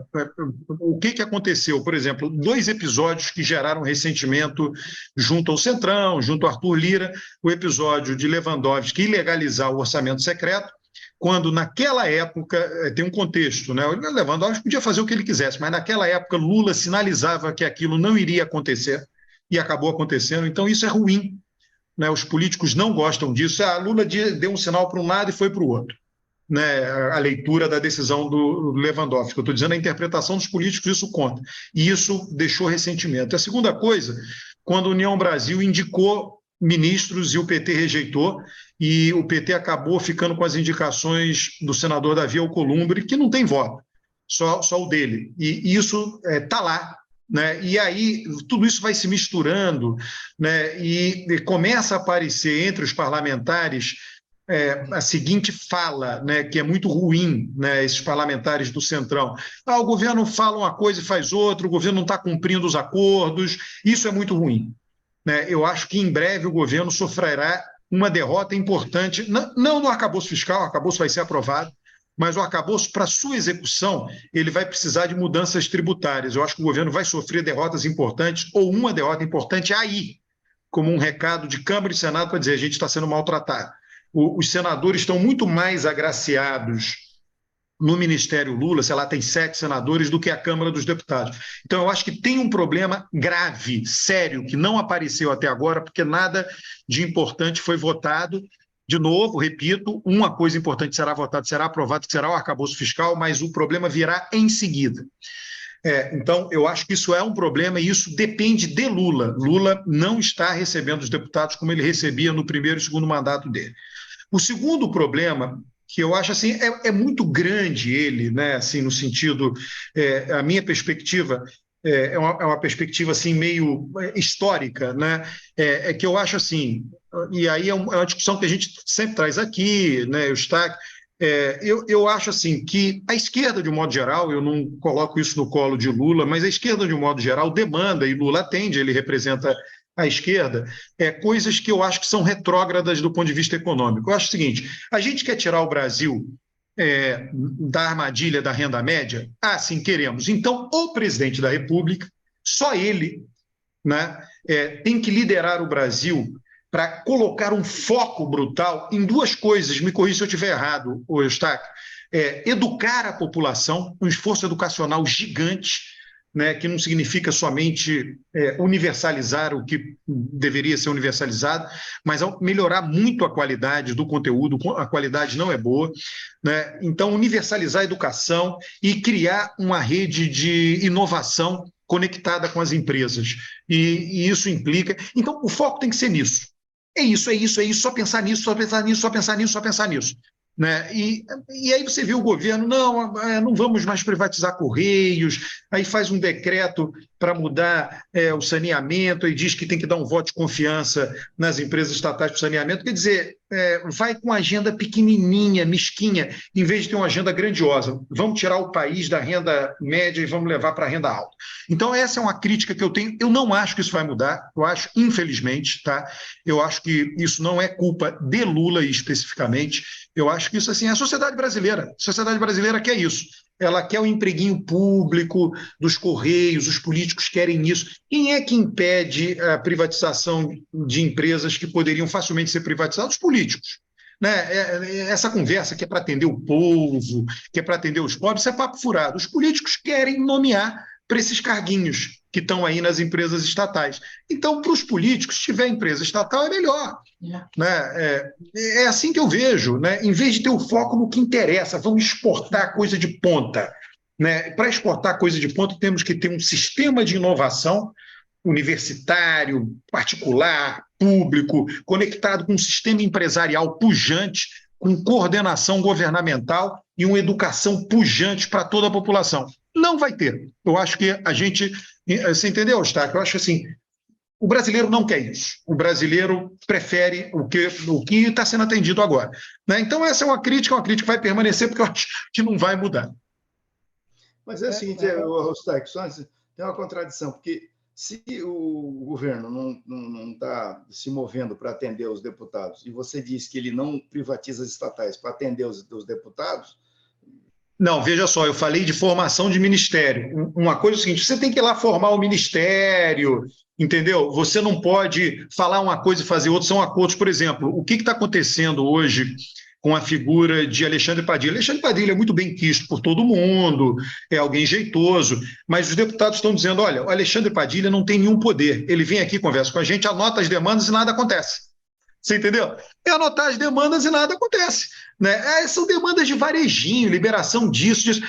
O que aconteceu? Por exemplo, 2 episódios que geraram ressentimento junto ao Centrão, junto ao Arthur Lira, o episódio de Lewandowski ilegalizar o orçamento secreto, quando naquela época, tem um contexto, né? O Lewandowski podia fazer o que ele quisesse, mas naquela época Lula sinalizava que aquilo não iria acontecer e acabou acontecendo, então isso é ruim, né? Os políticos não gostam disso. Lula deu um sinal para um lado e foi para o outro, né, a leitura da decisão do Lewandowski. Eu estou dizendo a interpretação dos políticos, isso conta. E isso deixou ressentimento. A segunda coisa, quando a União Brasil indicou ministros e o PT rejeitou, e o PT acabou ficando com as indicações do senador Davi Alcolumbre, que não tem voto, só o dele. E isso está lá, né? E aí tudo isso vai se misturando, né? E começa a aparecer entre os parlamentares a seguinte fala, né, que é muito ruim, né, esses parlamentares do Centrão. O governo fala uma coisa e faz outra, o governo não está cumprindo os acordos, isso é muito ruim, né? Eu acho que em breve o governo sofrerá uma derrota importante, não no arcabouço fiscal, o arcabouço vai ser aprovado, mas o arcabouço, para sua execução, ele vai precisar de mudanças tributárias. Eu acho que o governo vai sofrer derrotas importantes, ou uma derrota importante aí, como um recado de Câmara e Senado para dizer: a gente está sendo maltratado. Os senadores estão muito mais agraciados no Ministério Lula, sei lá, tem 7 senadores, do que a Câmara dos Deputados. Então, eu acho que tem um problema grave, sério, que não apareceu até agora, porque nada de importante foi votado, De novo, repito, uma coisa importante será votada, será aprovado, que será o arcabouço fiscal, mas o problema virá em seguida. Então, eu acho que isso é um problema e isso depende de Lula. Lula não está recebendo os deputados como ele recebia no primeiro e segundo mandato dele. O segundo problema, que eu acho assim, é muito grande ele, né, assim, no sentido, a minha perspectiva é uma perspectiva assim meio histórica, né, é que eu acho assim, e aí é uma discussão que a gente sempre traz aqui, né, eu acho assim que a esquerda, de um modo geral, eu não coloco isso no colo de Lula, mas a esquerda, de um modo geral, demanda, e Lula atende, ele representa a esquerda, coisas que eu acho que são retrógradas do ponto de vista econômico. Eu acho o seguinte, a gente quer tirar o Brasil da armadilha da renda média? Ah, sim, queremos. Então, o presidente da República, só ele, né, tem que liderar o Brasil para colocar um foco brutal em duas coisas, me corrija se eu estiver errado, Eustáquio, educar a população, um esforço educacional gigante, né, que não significa somente universalizar o que deveria ser universalizado, mas melhorar muito a qualidade do conteúdo, a qualidade não é boa, né? Então, universalizar a educação e criar uma rede de inovação conectada com as empresas. E isso implica... Então, o foco tem que ser nisso. É isso, só pensar nisso, só pensar nisso, só pensar nisso, só pensar nisso. Né? E aí você vê o governo, não vamos mais privatizar Correios, aí faz um decreto para mudar o saneamento e diz que tem que dar um voto de confiança nas empresas estatais para o saneamento, quer dizer, vai com uma agenda pequenininha, mesquinha, em vez de ter uma agenda grandiosa. Vamos tirar o país da renda média e vamos levar para a renda alta. Então essa é uma crítica que eu tenho, eu não acho que isso vai mudar, eu acho, infelizmente, tá? Eu acho que isso não é culpa de Lula especificamente. Eu acho que isso assim, é a sociedade brasileira. A sociedade brasileira quer isso. Ela quer o empreguinho público dos Correios, os políticos querem isso. Quem é que impede a privatização de empresas que poderiam facilmente ser privatizadas? Os políticos. Né? Essa conversa que é para atender o povo, que é para atender os pobres, isso é papo furado. Os políticos querem nomear para esses carguinhos que estão aí nas empresas estatais. Então, para os políticos, se tiver empresa estatal, é melhor. Né? É assim que eu vejo, né? Em vez de ter o foco no que interessa, vamos exportar coisa de ponta. Né? Para exportar coisa de ponta, temos que ter um sistema de inovação universitário, particular, público, conectado com um sistema empresarial pujante, com coordenação governamental e uma educação pujante para toda a população. Não vai ter. Eu acho que a gente... Você entendeu, Eustáquio? Eu acho assim, o brasileiro não quer isso. O brasileiro prefere o que está sendo atendido agora. Né? Então, essa é uma crítica que vai permanecer, porque eu acho que não vai mudar. Mas é o seguinte, Eustáquio, tem uma contradição, porque se o governo não está se movendo para atender os deputados, e você diz que ele não privatiza as estatais para atender os deputados... Não, veja só, eu falei de formação de ministério. Uma coisa é o seguinte, você tem que ir lá formar o ministério, entendeu? Você não pode falar uma coisa e fazer outra, são acordos. Por exemplo, o que está acontecendo hoje com a figura de Alexandre Padilha? Alexandre Padilha é muito bem quisto por todo mundo, é alguém jeitoso, mas os deputados estão dizendo, olha, o Alexandre Padilha não tem nenhum poder, ele vem aqui, conversa com a gente, anota as demandas e nada acontece. Você entendeu? É anotar as demandas e nada acontece. Né? São demandas de varejinho, liberação disso.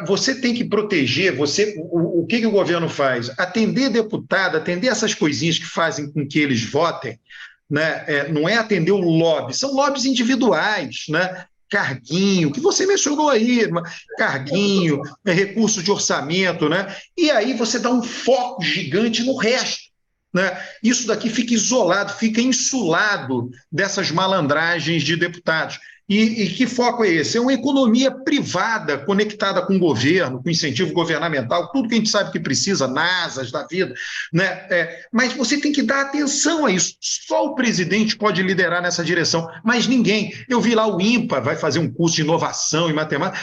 Você tem que proteger, o que o governo faz? Atender deputado, atender essas coisinhas que fazem com que eles votem, né? Não é atender o lobby, são lobbies individuais, né? Carguinho, que você mencionou aí, carguinho, recurso de orçamento, né? E aí você dá um foco gigante no resto. Né? Isso daqui fica isolado, fica insulado dessas malandragens de deputados. E que foco é esse? É uma economia privada conectada com o governo, com incentivo governamental, tudo que a gente sabe que precisa, NASAs da vida, né? Mas você tem que dar atenção a isso. Só o presidente pode liderar nessa direção, mas ninguém. Eu vi lá o INPA, vai fazer um curso de inovação em matemática.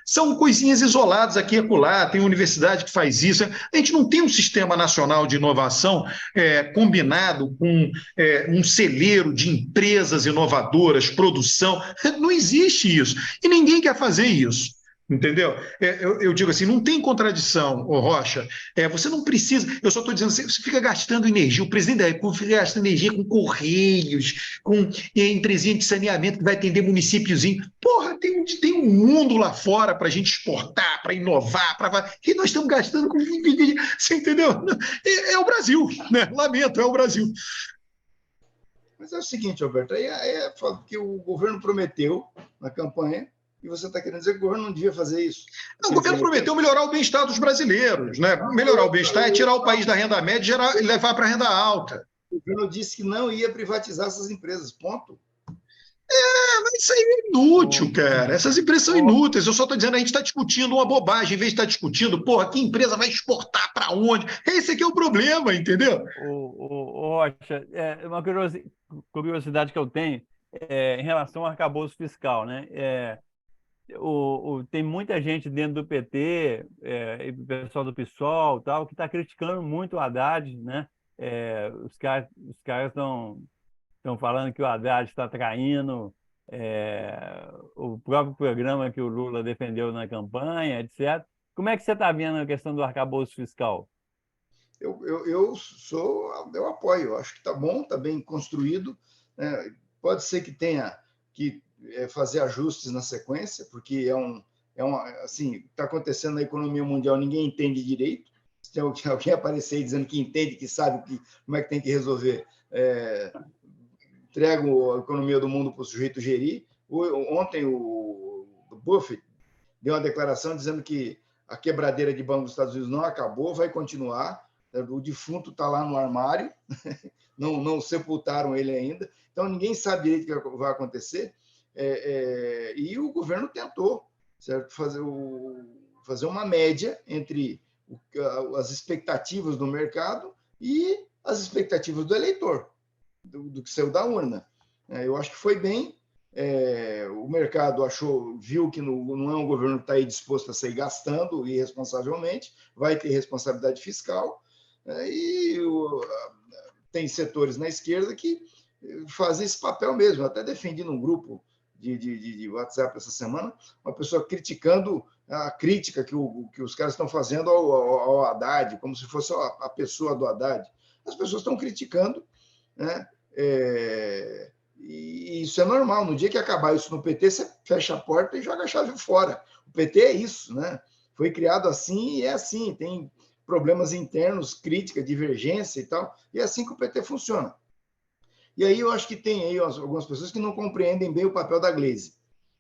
São coisinhas isoladas aqui e acolá, tem universidade que faz isso. A gente não tem um sistema nacional de inovação combinado com um celeiro de empresas inovadoras, produção. Não existe isso. E ninguém quer fazer isso. Entendeu? Eu digo assim, não tem contradição, ô Rocha. Você não precisa. Eu só estou dizendo, você fica gastando energia. O presidente da República fica gastando energia com correios, com empresinha de saneamento que vai atender municípiozinho. Porra, tem um mundo lá fora para a gente exportar, para inovar, e nós estamos gastando com. Você entendeu? É o Brasil, né? Lamento, é o Brasil. Mas é o seguinte, Alberto, aí é que o governo prometeu na campanha e você está querendo dizer que o governo não devia fazer isso. Não, o governo prometeu melhorar o bem-estar dos brasileiros, né? Melhorar o bem-estar é tirar o país da renda média e levar para a renda alta. O governo disse que não ia privatizar essas empresas, ponto. Mas isso aí é inútil, cara. Essas empresas são inúteis. Eu só estou dizendo, a gente está discutindo uma bobagem, em vez de estar discutindo, porra, que empresa vai exportar para onde? Esse aqui é o problema, entendeu? Rocha, uma curiosidade que eu tenho em relação ao arcabouço fiscal, né? Tem muita gente dentro do PT, e o pessoal do PSOL, tal, que está criticando muito o Haddad, né? Os caras estão falando que o Haddad está traindo o próprio programa que o Lula defendeu na campanha, etc. Como é que você está vendo a questão do arcabouço fiscal? Eu apoio, eu acho que está bom, está bem construído, né? Pode ser que tenha que fazer ajustes na sequência, porque assim, está acontecendo na economia mundial, ninguém entende direito. Se tem alguém aparecer aí dizendo que entende, que sabe como é que tem que resolver, entrega a economia do mundo para o sujeito gerir. Ontem o Buffett deu uma declaração dizendo que a quebradeira de banco dos Estados Unidos não acabou, vai continuar. O defunto está lá no armário, não sepultaram ele ainda. Então, ninguém sabe direito o que vai acontecer. E o governo tentou, certo? Fazer uma média entre as expectativas do mercado e as expectativas do eleitor, do que saiu da urna. Eu acho que foi bem. O mercado viu que não é um governo que está aí disposto a sair gastando irresponsavelmente, vai ter responsabilidade fiscal, e tem setores na esquerda que fazem esse papel mesmo. Eu até defendi num grupo de WhatsApp essa semana, uma pessoa criticando a crítica que os caras estão fazendo ao Haddad, como se fosse a pessoa do Haddad. As pessoas estão criticando, né? E isso é normal. No dia que acabar isso no PT, você fecha a porta e joga a chave fora. O PT é isso, né? Foi criado assim e é assim. Tem problemas internos, crítica, divergência e tal. E é assim que o PT funciona. E aí eu acho que tem aí algumas pessoas que não compreendem bem o papel da Gleisi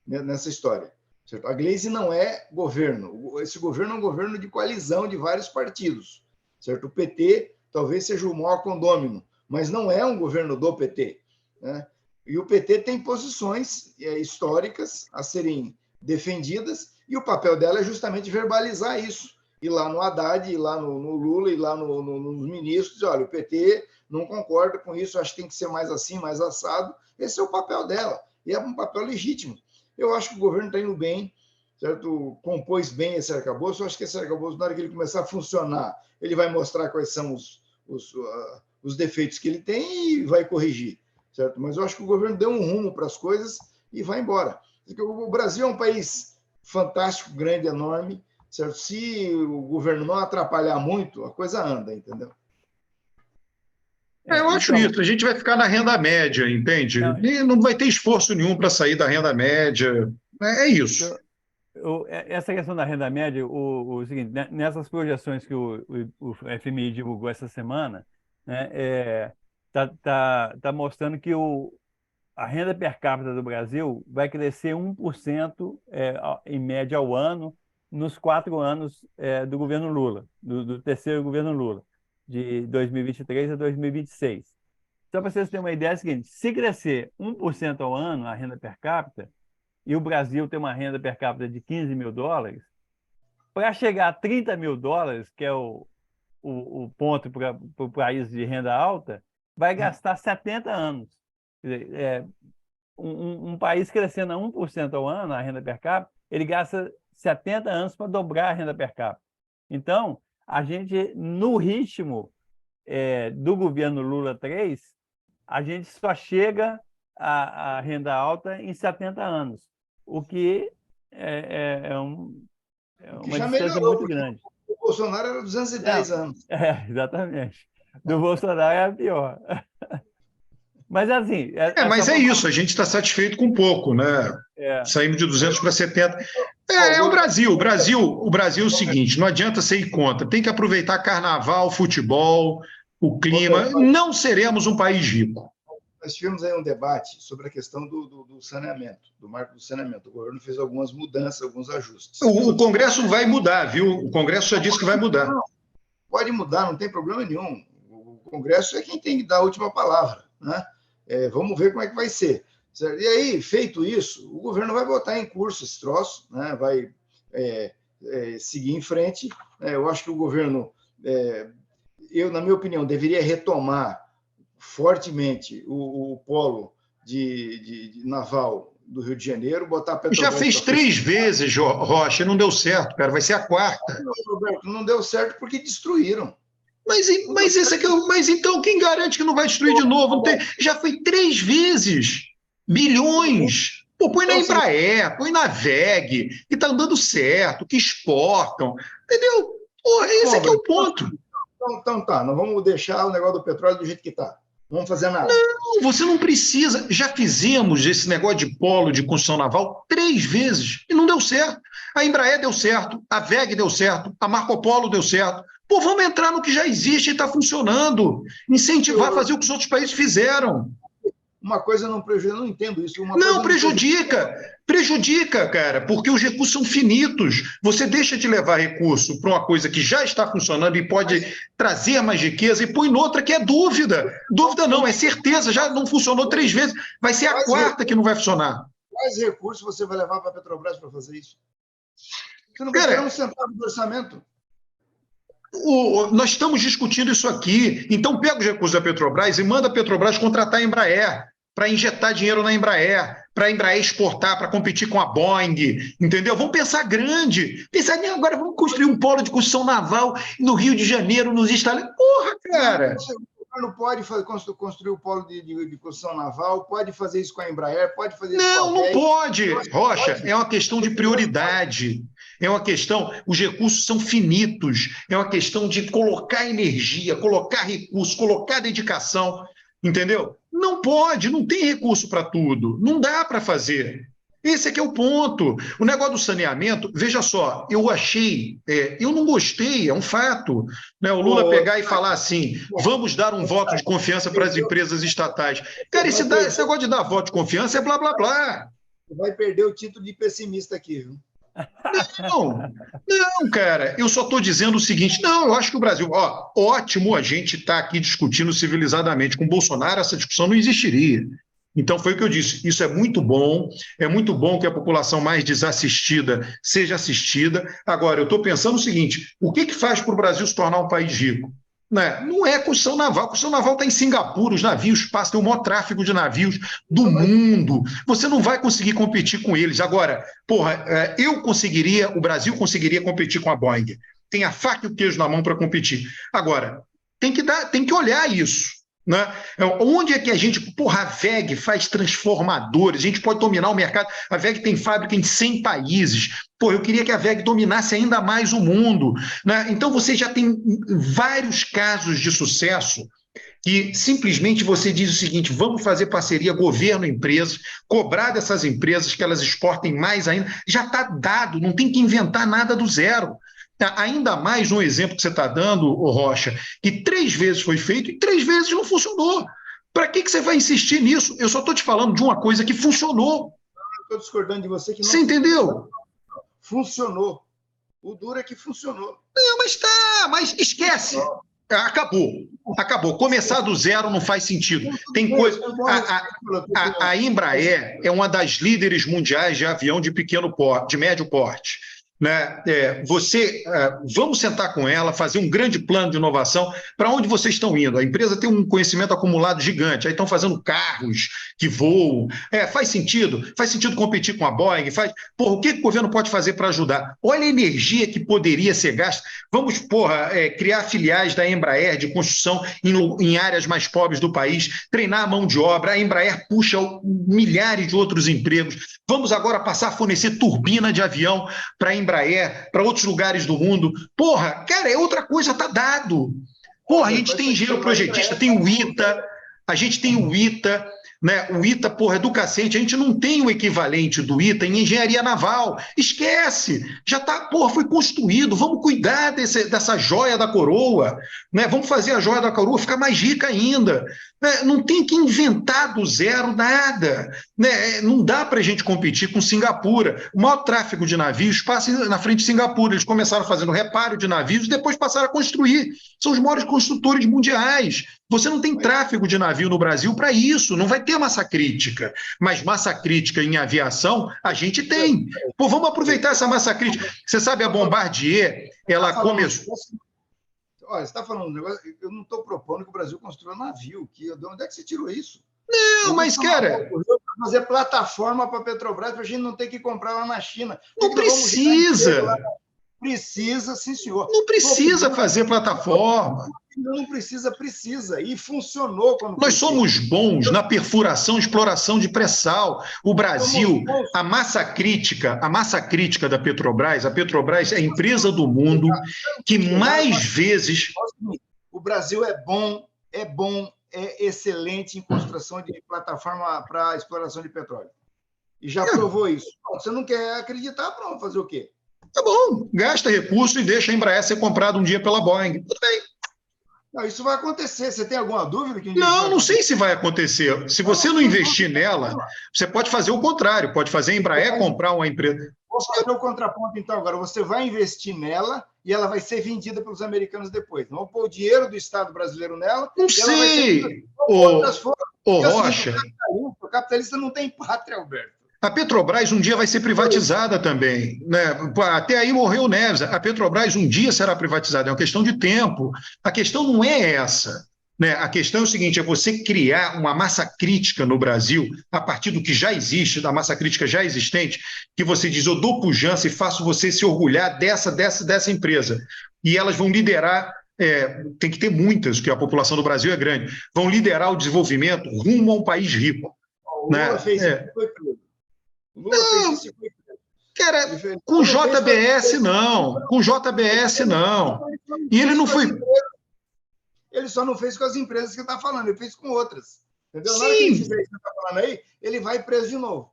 nessa história. Certo? A Gleisi não é governo. Esse governo é um governo de coalizão de vários partidos. Certo? O PT talvez seja o maior condômino, mas não é um governo do PT. Né? E o PT tem posições históricas a serem defendidas, e o papel dela é justamente verbalizar isso. Ir lá no Haddad, ir lá no Lula, ir lá nos ministros, olha, o PT não concorda com isso, acho que tem que ser mais assim, mais assado. Esse é o papel dela, e é um papel legítimo. Eu acho que o governo está indo bem, certo? Compôs bem esse arcabouço. Eu acho que esse arcabouço, na hora que ele começar a funcionar, ele vai mostrar quais são os defeitos que ele tem e vai corrigir, certo? Mas eu acho que o governo deu um rumo para as coisas e vai embora. O Brasil é um país fantástico, grande, enorme, certo? Se o governo não atrapalhar muito, a coisa anda, entendeu? Eu acho Então, isso. A gente vai ficar na renda média, entende? E não vai ter esforço nenhum para sair da renda média. É isso. essa questão da renda média, o seguinte, nessas projeções que o FMI divulgou essa semana, né, tá mostrando que a renda per capita do Brasil vai crescer 1%, em média ao ano, nos 4 anos do governo Lula, do terceiro governo Lula, de 2023 a 2026. Só para vocês terem uma ideia, é o seguinte: se crescer 1% ao ano a renda per capita, e o Brasil tem uma renda per capita de 15 mil dólares, para chegar a 30 mil dólares, que é o ponto para o país de renda alta, vai gastar 70 anos. Quer dizer, um país crescendo a 1% ao ano, a renda per capita, ele gasta 70 anos para dobrar a renda per capita. Então, a gente, no ritmo do governo Lula 3, a gente só chega à renda alta em 70 anos, o que uma já distância melhorou, muito grande. o Bolsonaro era 210 anos. Exatamente. Do Bolsonaro é a pior. Mas assim... Mas é isso, a gente está satisfeito com pouco, né? Saímos de 200 para 70. É o Brasil. O Brasil é o seguinte, não adianta você ir contra, tem que aproveitar carnaval, futebol, o clima. Não seremos um país rico. Nós tivemos aí um debate sobre a questão do saneamento, do marco do saneamento. O governo fez algumas mudanças, alguns ajustes. O Congresso vai mudar, viu? O Congresso já disse que vai mudar. Não, pode mudar, não tem problema nenhum. O Congresso é quem tem que dar a última palavra, né? Vamos ver como é que vai ser. Certo? E aí, feito isso, o governo vai botar em curso esse troço, né? Vai seguir em frente. Eu acho que o governo, na minha opinião, deveria retomar fortemente o polo de naval do Rio de Janeiro, botar a Petrobras... Já fez 3 vezes, Rocha, não deu certo, cara, vai ser a 4ª. Roberto, não deu certo porque destruíram. Mas então quem garante que não vai destruir de novo? Não tem, já foi 3 vezes, bilhões. Pô, põe na Embraer, põe na VEG, que está andando certo, que exportam, entendeu? Pô, esse aqui é o ponto. Então tá, não vamos deixar o negócio do petróleo do jeito que está. Não vamos fazer nada. Não, você não precisa. Já fizemos esse negócio de polo de construção naval 3 vezes e não deu certo. A Embraer deu certo, a VEG deu certo, a Marco Polo deu certo. Pô, vamos entrar no que já existe e está funcionando. Incentivar a fazer o que os outros países fizeram. Uma coisa não prejudica, eu não entendo isso. Não, prejudica, cara, porque os recursos são finitos. Você deixa de levar recurso para uma coisa que já está funcionando e pode trazer mais riqueza e põe noutra que é dúvida. Dúvida não, é certeza, já não funcionou 3 vezes, vai ser a 4ª que não vai funcionar. Quais recursos você vai levar para a Petrobras para fazer isso? Você não vai tirar um centavo do orçamento. Nós estamos discutindo isso aqui. Então, pega os recursos da Petrobras e manda a Petrobras contratar a Embraer, para injetar dinheiro na Embraer, para a Embraer exportar, para competir com a Boeing, entendeu? Vamos pensar grande. Agora vamos construir um polo de construção naval no Rio de Janeiro, nos Estados Unidos. Porra, cara! O governo pode construir o polo de construção naval, pode fazer isso com a Embraer, pode fazer isso com a Boeing. Não pode, Rocha. É uma questão de prioridade. É uma questão, os recursos são finitos, é uma questão de colocar energia, colocar recursos, colocar dedicação, entendeu? Não pode, não tem recurso para tudo, não dá para fazer. Esse aqui é o ponto. O negócio do saneamento, veja só, eu não gostei, é um fato, né? O Lula pegar e falar assim, vamos dar um voto de confiança para as empresas estatais. Cara, esse negócio de dar voto de confiança é blá, blá, blá. Vai perder o título de pessimista aqui, viu? Não, cara, eu só estou dizendo o seguinte, eu acho que o Brasil, ótimo a gente estar aqui discutindo civilizadamente, com o Bolsonaro essa discussão não existiria. Então foi o que eu disse, isso é muito bom que a população mais desassistida seja assistida. Agora, eu estou pensando o seguinte, o que faz para o Brasil se tornar um país rico? Não é construção naval. A construção naval está em Singapura, os navios passam, tem o maior tráfego de navios do mundo. Você não vai conseguir competir com eles. Agora, o Brasil conseguiria competir com a Boeing. Tem a faca e o queijo na mão para competir. Agora, tem que olhar isso. Né? Onde é que a gente... a VEG faz transformadores, a gente pode dominar o mercado. A VEG tem fábrica em 100 países. Eu queria que a VEG dominasse ainda mais o mundo. Né? Então, você já tem vários casos de sucesso que simplesmente você diz o seguinte, vamos fazer parceria governo-empresas, cobrar dessas empresas que elas exportem mais ainda. Já está dado, não tem que inventar nada do zero. Ainda mais um exemplo que você está dando, Rocha, que 3 vezes foi feito e 3 vezes não funcionou. Para que você vai insistir nisso? Eu só estou te falando de uma coisa que funcionou. Estou discordando de você que não. Você entendeu? Funcionou. O duro é que funcionou. Não, mas esquece. Acabou. Começar do zero não faz sentido. Tem coisa. A Embraer é uma das líderes mundiais de avião de pequeno porte, de médio porte. né? Vamos sentar com ela, fazer um grande plano de inovação. Para onde vocês estão indo? A empresa tem um conhecimento acumulado gigante, aí estão fazendo carros que voam. Faz sentido? Faz sentido competir com a Boeing? Porra, o que o governo pode fazer para ajudar? Olha a energia que poderia ser gasta. Vamos, criar filiais da Embraer de construção em áreas mais pobres do país, treinar a mão de obra. A Embraer puxa milhares de outros empregos. Vamos agora passar a fornecer turbina de avião para a Embraer, para outros lugares do mundo. Porra, cara, é outra coisa, tá dado. Porra, a gente tem engenheiro projetista, tem o ITA, a gente tem o ITA, né? O ITA, porra, é do cacete. A gente não tem o equivalente do ITA em engenharia naval. Esquece. Já tá, porra, foi construído. Vamos cuidar dessa joia da coroa, né? Vamos fazer a joia da coroa ficar mais rica ainda. Né? Não tem que inventar do zero nada. Né? Não dá para a gente competir com Singapura. O maior tráfego de navios passa na frente de Singapura. Eles começaram fazendo reparo de navios e depois passaram a construir. São os maiores construtores mundiais. Você não tem tráfego de navio no Brasil para isso, não vai ter massa crítica. Mas massa crítica em aviação, a gente tem. Pô, vamos aproveitar essa massa crítica. Você sabe, a Bombardier, ela começou... Olha, você está falando um negócio... Eu não estou propondo que o Brasil construa navio. De onde é que você tirou isso? Não, mas, cara... Fazer plataforma para a Petrobras, para a gente não ter que comprar lá na China. Não precisa. Precisa, sim, senhor. Não precisa fazer plataforma. Não precisa. E funcionou. Nós somos bons na perfuração e exploração de pré-sal. O Brasil, a massa crítica da Petrobras, a Petrobras é a empresa do mundo que mais vezes... O Brasil é bom, é excelente em construção de plataforma para exploração de petróleo. E já provou isso. Você não quer acreditar, pronto, fazer o quê? Tá bom, gasta recurso e deixa a Embraer ser comprada um dia pela Boeing. Tudo bem. Não, isso vai acontecer. Você tem alguma dúvida? Não sei se vai acontecer. Se você não investir nela, você pode fazer o contrário. Pode fazer a Embraer comprar uma empresa. Vou fazer o contraponto, então, agora. Você vai investir nela e ela vai ser vendida pelos americanos depois. Vão pôr o dinheiro do Estado brasileiro nela. Não sei. Rocha. O capitalista não tem pátria, Alberto. A Petrobras um dia vai ser privatizada também, né? Até aí morreu o Neves. A Petrobras um dia será privatizada, é uma questão de tempo. A questão não é essa, né? A questão é o seguinte, é você criar uma massa crítica no Brasil, a partir do que já existe, da massa crítica já existente, que você diz, eu dou pujança e faço você se orgulhar dessa empresa. E elas vão liderar, tem que ter muitas, porque a população do Brasil é grande, vão liderar o desenvolvimento rumo a um país rico. O Lula fez isso, foi preso. Não, cara, com JBS não, E ele não foi... Ele só não fez com as empresas que está falando, ele fez com outras. Entendeu? Sim. Na hora que ele fizer isso que está falando aí, ele vai preso de novo.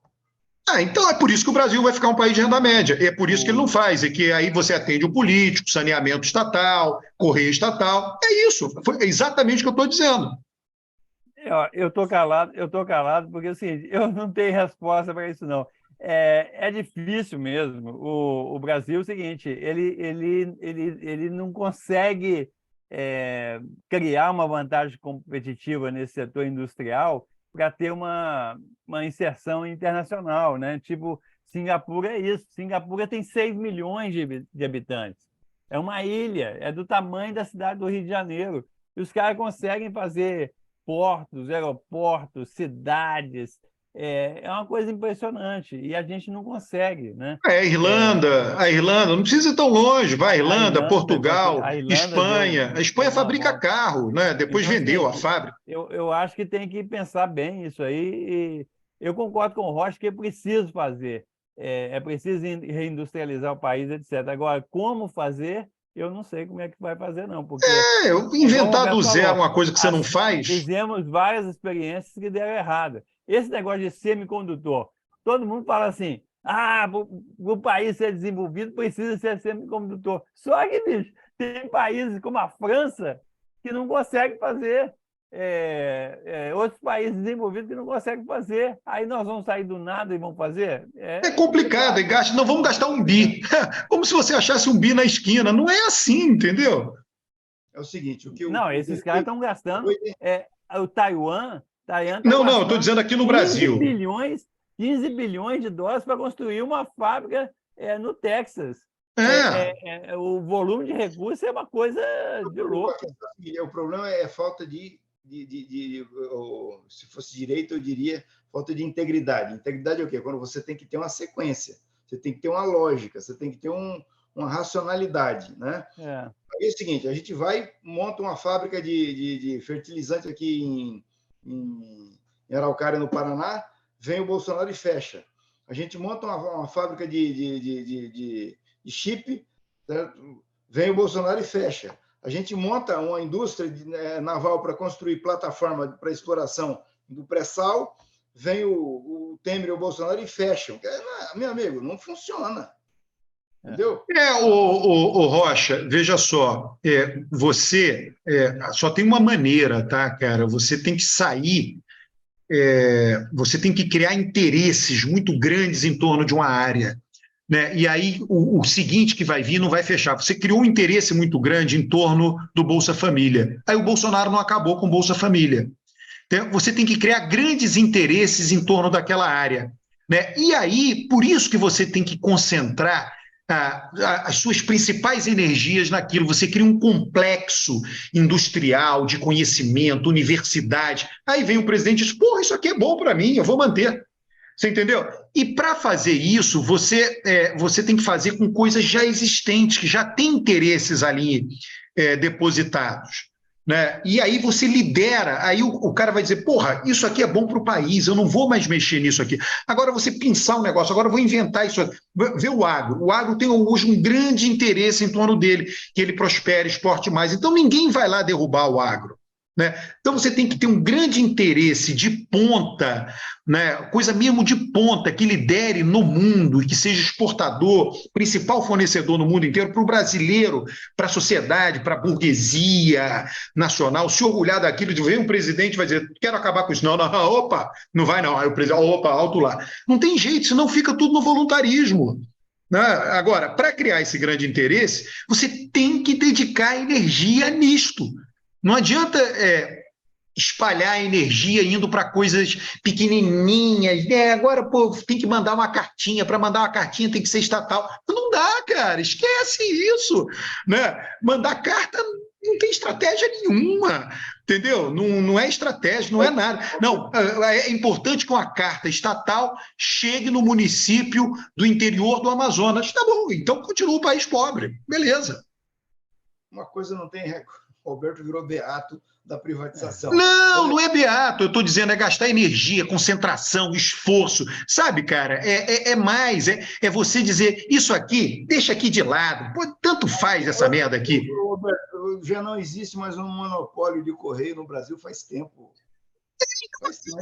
Então é por isso que o Brasil vai ficar um país de renda média. É por isso que ele não faz, é que aí você atende o político, saneamento estatal, correio estatal. É isso, foi exatamente o que eu estou dizendo. Eu estou calado porque assim, eu não tenho resposta para isso, não. É difícil mesmo. O Brasil é o seguinte, ele não consegue criar uma vantagem competitiva nesse setor industrial para ter uma inserção internacional, né? Tipo, Singapura é isso. Singapura tem 6 milhões de habitantes. É uma ilha, é do tamanho da cidade do Rio de Janeiro. E os caras conseguem fazer portos, aeroportos, cidades, é uma coisa impressionante, e a gente não consegue, né? A Irlanda, não precisa ir tão longe, vai, Irlanda, Portugal, Espanha. A Espanha fabrica carro, né? Depois então, vendeu a fábrica. Eu acho que tem que pensar bem isso aí, e eu concordo com o Rocha que é preciso fazer, é preciso reindustrializar o país, etc. Agora, como fazer... Eu não sei como é que vai fazer, não. Porque inventar do zero uma coisa que você não faz. Fizemos várias experiências que deram errado. Esse negócio de semicondutor, todo mundo fala assim, o país ser desenvolvido precisa ser semicondutor. Só que, bicho, tem países como a França que não conseguem fazer, outros países desenvolvidos que não conseguem fazer. Aí nós vamos sair do nada e vamos fazer? É complicado, não vamos gastar um bi. Como se você achasse um bi na esquina. Não é assim, entendeu? É o seguite... esses caras estão gastando... o Taiwan não, eu estou dizendo aqui no Brasil. 15 bilhões de dólares para construir uma fábrica no Texas. o volume de recursos é uma coisa de louco. O problema é a falta se fosse direito, eu diria falta de integridade. Integridade é o quê? Quando você tem que ter uma sequência, você tem que ter uma lógica, você tem que ter uma racionalidade, né? É o seguinte, a gente monta uma fábrica de fertilizante aqui em Araucária, no Paraná, vem o Bolsonaro e fecha. A gente monta uma fábrica de chip, certo? Vem o Bolsonaro e fecha. A gente monta uma indústria naval para construir plataforma para exploração do pré-sal, vem o Temer e o Bolsonaro e fecham. Meu amigo, não funciona. Entendeu? O Rocha, veja só, você só tem uma maneira, tá, cara? Você tem que sair, você tem que criar interesses muito grandes em torno de uma área, né? E aí o seguinte que vai vir não vai fechar. Você criou um interesse muito grande em torno do Bolsa Família. Aí o Bolsonaro não acabou com o Bolsa Família. Então, você tem que criar grandes interesses em torno daquela área, né? E aí, por isso que você tem que concentrar as suas principais energias naquilo. Você cria um complexo industrial de conhecimento, universidade. Aí vem o presidente e diz, porra, isso aqui é bom para mim, eu vou manter. Você entendeu? E para fazer isso, você tem que fazer com coisas já existentes, que já têm interesses ali depositados, né? E aí você lidera, aí o cara vai dizer, porra, isso aqui é bom para o país, eu não vou mais mexer nisso aqui. Agora você pensar um negócio, agora eu vou inventar isso. Vê o agro. O agro tem hoje um grande interesse em torno dele, que ele prospere, exporte mais. Então ninguém vai lá derrubar o agro, né? Então você tem que ter um grande interesse de ponta, né? Coisa mesmo de ponta, que lidere no mundo e que seja exportador, principal fornecedor no mundo inteiro, para o brasileiro, para a sociedade, para a burguesia nacional, se orgulhar daquilo. Vem um presidente e vai dizer, quero acabar com isso. Não, opa, não vai não. Aí o presidente, opa, alto lá. Não tem jeito, senão fica tudo no voluntarismo, né? Agora, para criar esse grande interesse, você tem que dedicar energia nisto. Não adianta espalhar energia indo para coisas pequenininhas. Agora, pô, tem que mandar uma cartinha. Para mandar uma cartinha tem que ser estatal. Não dá, cara. Esquece isso, né? Mandar carta não tem estratégia nenhuma, entendeu? Não é estratégia, não é nada. Não, é importante que uma carta estatal chegue no município do interior do Amazonas. Tá bom, então continua o país pobre. Beleza. Uma coisa não tem recorde. Roberto virou beato da privatização. Não é beato, eu estou dizendo, é gastar energia, concentração, esforço, sabe, cara? É mais, é você dizer, isso aqui, deixa aqui de lado, pô, tanto faz essa merda aqui. Roberto, já não existe mais um monopólio de correio no Brasil faz tempo.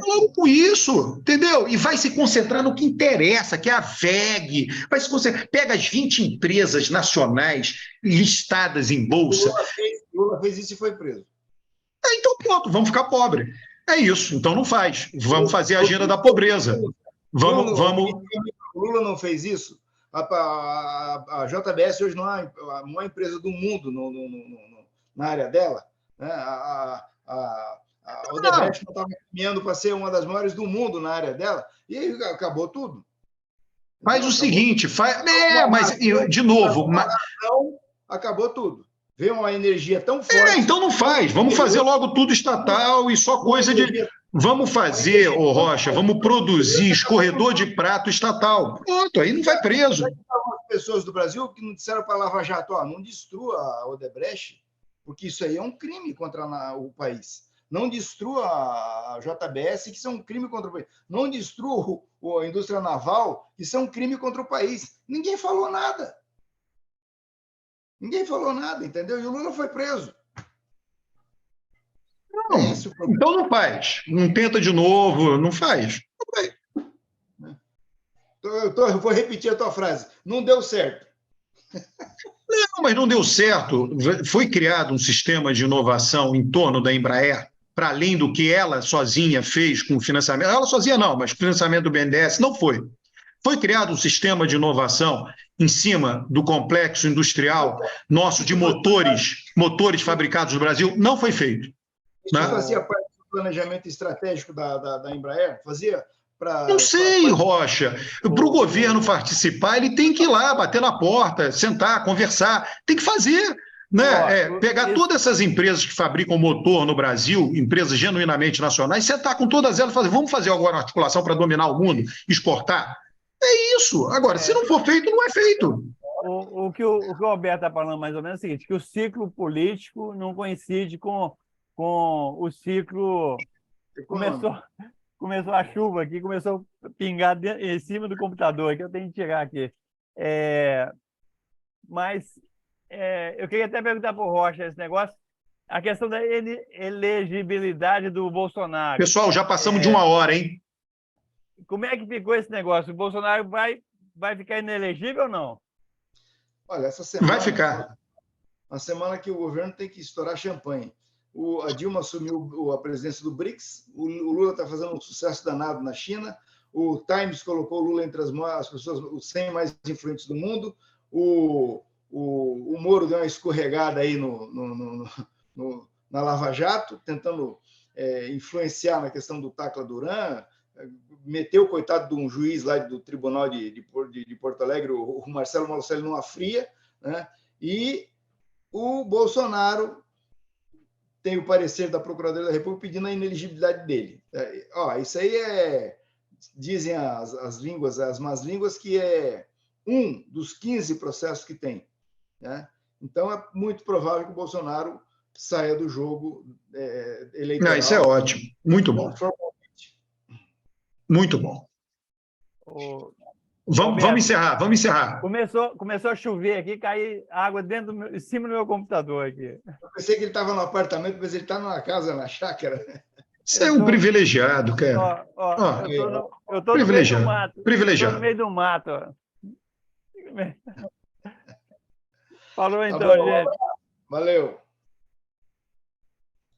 Logo com isso, entendeu? E vai se concentrar no que interessa, que é a VEG. Vai se concentrar. Pega as 20 empresas nacionais listadas em bolsa. Lula fez isso e foi preso. Então pronto, vamos ficar pobre. É isso, então não faz. Vamos fazer a agenda da pobreza. Vamos. O Lula não fez isso? A JBS hoje não é a maior empresa do mundo na área dela, né? A Odebrecht não estava caminhando para ser uma das maiores do mundo na área dela, e aí acabou tudo. Faz o seguinte, mas, de novo... Acabou tudo. Veio uma energia tão forte... Então não faz. Vamos fazer logo tudo estatal e só coisa de... Vamos fazer, Rocha, vamos produzir escorredor de prato estatal. Pronto, aí não vai preso. Algumas pessoas do Brasil que não disseram para a Lava Jato, não destrua a Odebrecht, porque isso aí é um crime contra o país. Não destrua a JBS, que isso é um crime contra o país. Não destrua a indústria naval, que isso é um crime contra o país. Ninguém falou nada. Ninguém falou nada, entendeu? E o Lula foi preso. Não, então não faz. Não tenta de novo, não faz. Eu vou repetir a tua frase. Não deu certo. Não, mas não deu certo. Foi criado um sistema de inovação em torno da Embraer, para além do que ela sozinha fez com o financiamento. Ela sozinha não, mas o financiamento do BNDES não foi. Foi criado um sistema de inovação em cima do complexo industrial nosso de motores fabricados no Brasil? Não foi feito. Isso fazia parte do planejamento estratégico da Embraer? Fazia Não sei, Rocha. Para o governo participar, ele tem que ir lá, bater na porta, sentar, conversar. Tem que fazer. Né? Pegar todas essas empresas que fabricam motor no Brasil, empresas genuinamente nacionais, sentar com todas elas e fazer, vamos fazer agora uma articulação para dominar o mundo, exportar? É isso. Agora, se não for feito, não é feito. O que o Roberto está falando mais ou menos é o seguinte, que o ciclo político não coincide com o ciclo... Começou a chuva aqui, começou a pingar em cima do computador, que eu tenho que tirar aqui. Mas eu queria até perguntar para o Rocha esse negócio, a questão da elegibilidade do Bolsonaro. Pessoal, já passamos de 1 hora, hein? Como é que ficou esse negócio? O Bolsonaro vai ficar inelegível ou não? Olha, essa semana... Vai ficar. Uma semana que o governo tem que estourar champanhe. A Dilma assumiu a presidência do BRICS, o Lula está fazendo um sucesso danado na China, o Times colocou o Lula entre as pessoas, os 100 mais influentes do mundo, o Moro deu uma escorregada aí na Lava Jato, tentando influenciar na questão do Tacla Duran, meteu o coitado de um juiz lá do Tribunal de Porto Alegre, o Marcelo Malucelli, numa fria, né? E o Bolsonaro tem o parecer da Procuradoria da República pedindo a ineligibilidade dele. Isso aí dizem as más línguas, que é um dos 15 processos que tem. Né? Então, é muito provável que o Bolsonaro saia do jogo eleitoral. Não, isso é ótimo. Muito bom. Muito bom. Vamos encerrar. Começou a chover aqui, cair água em cima do meu computador aqui. Eu pensei que ele estava no apartamento, mas ele está numa casa, na chácara. Você é um privilegiado, cara. Eu estou no meio do mato. Privilegiado. Estou no meio do mato. Falou então, Tá bom, gente. Valeu.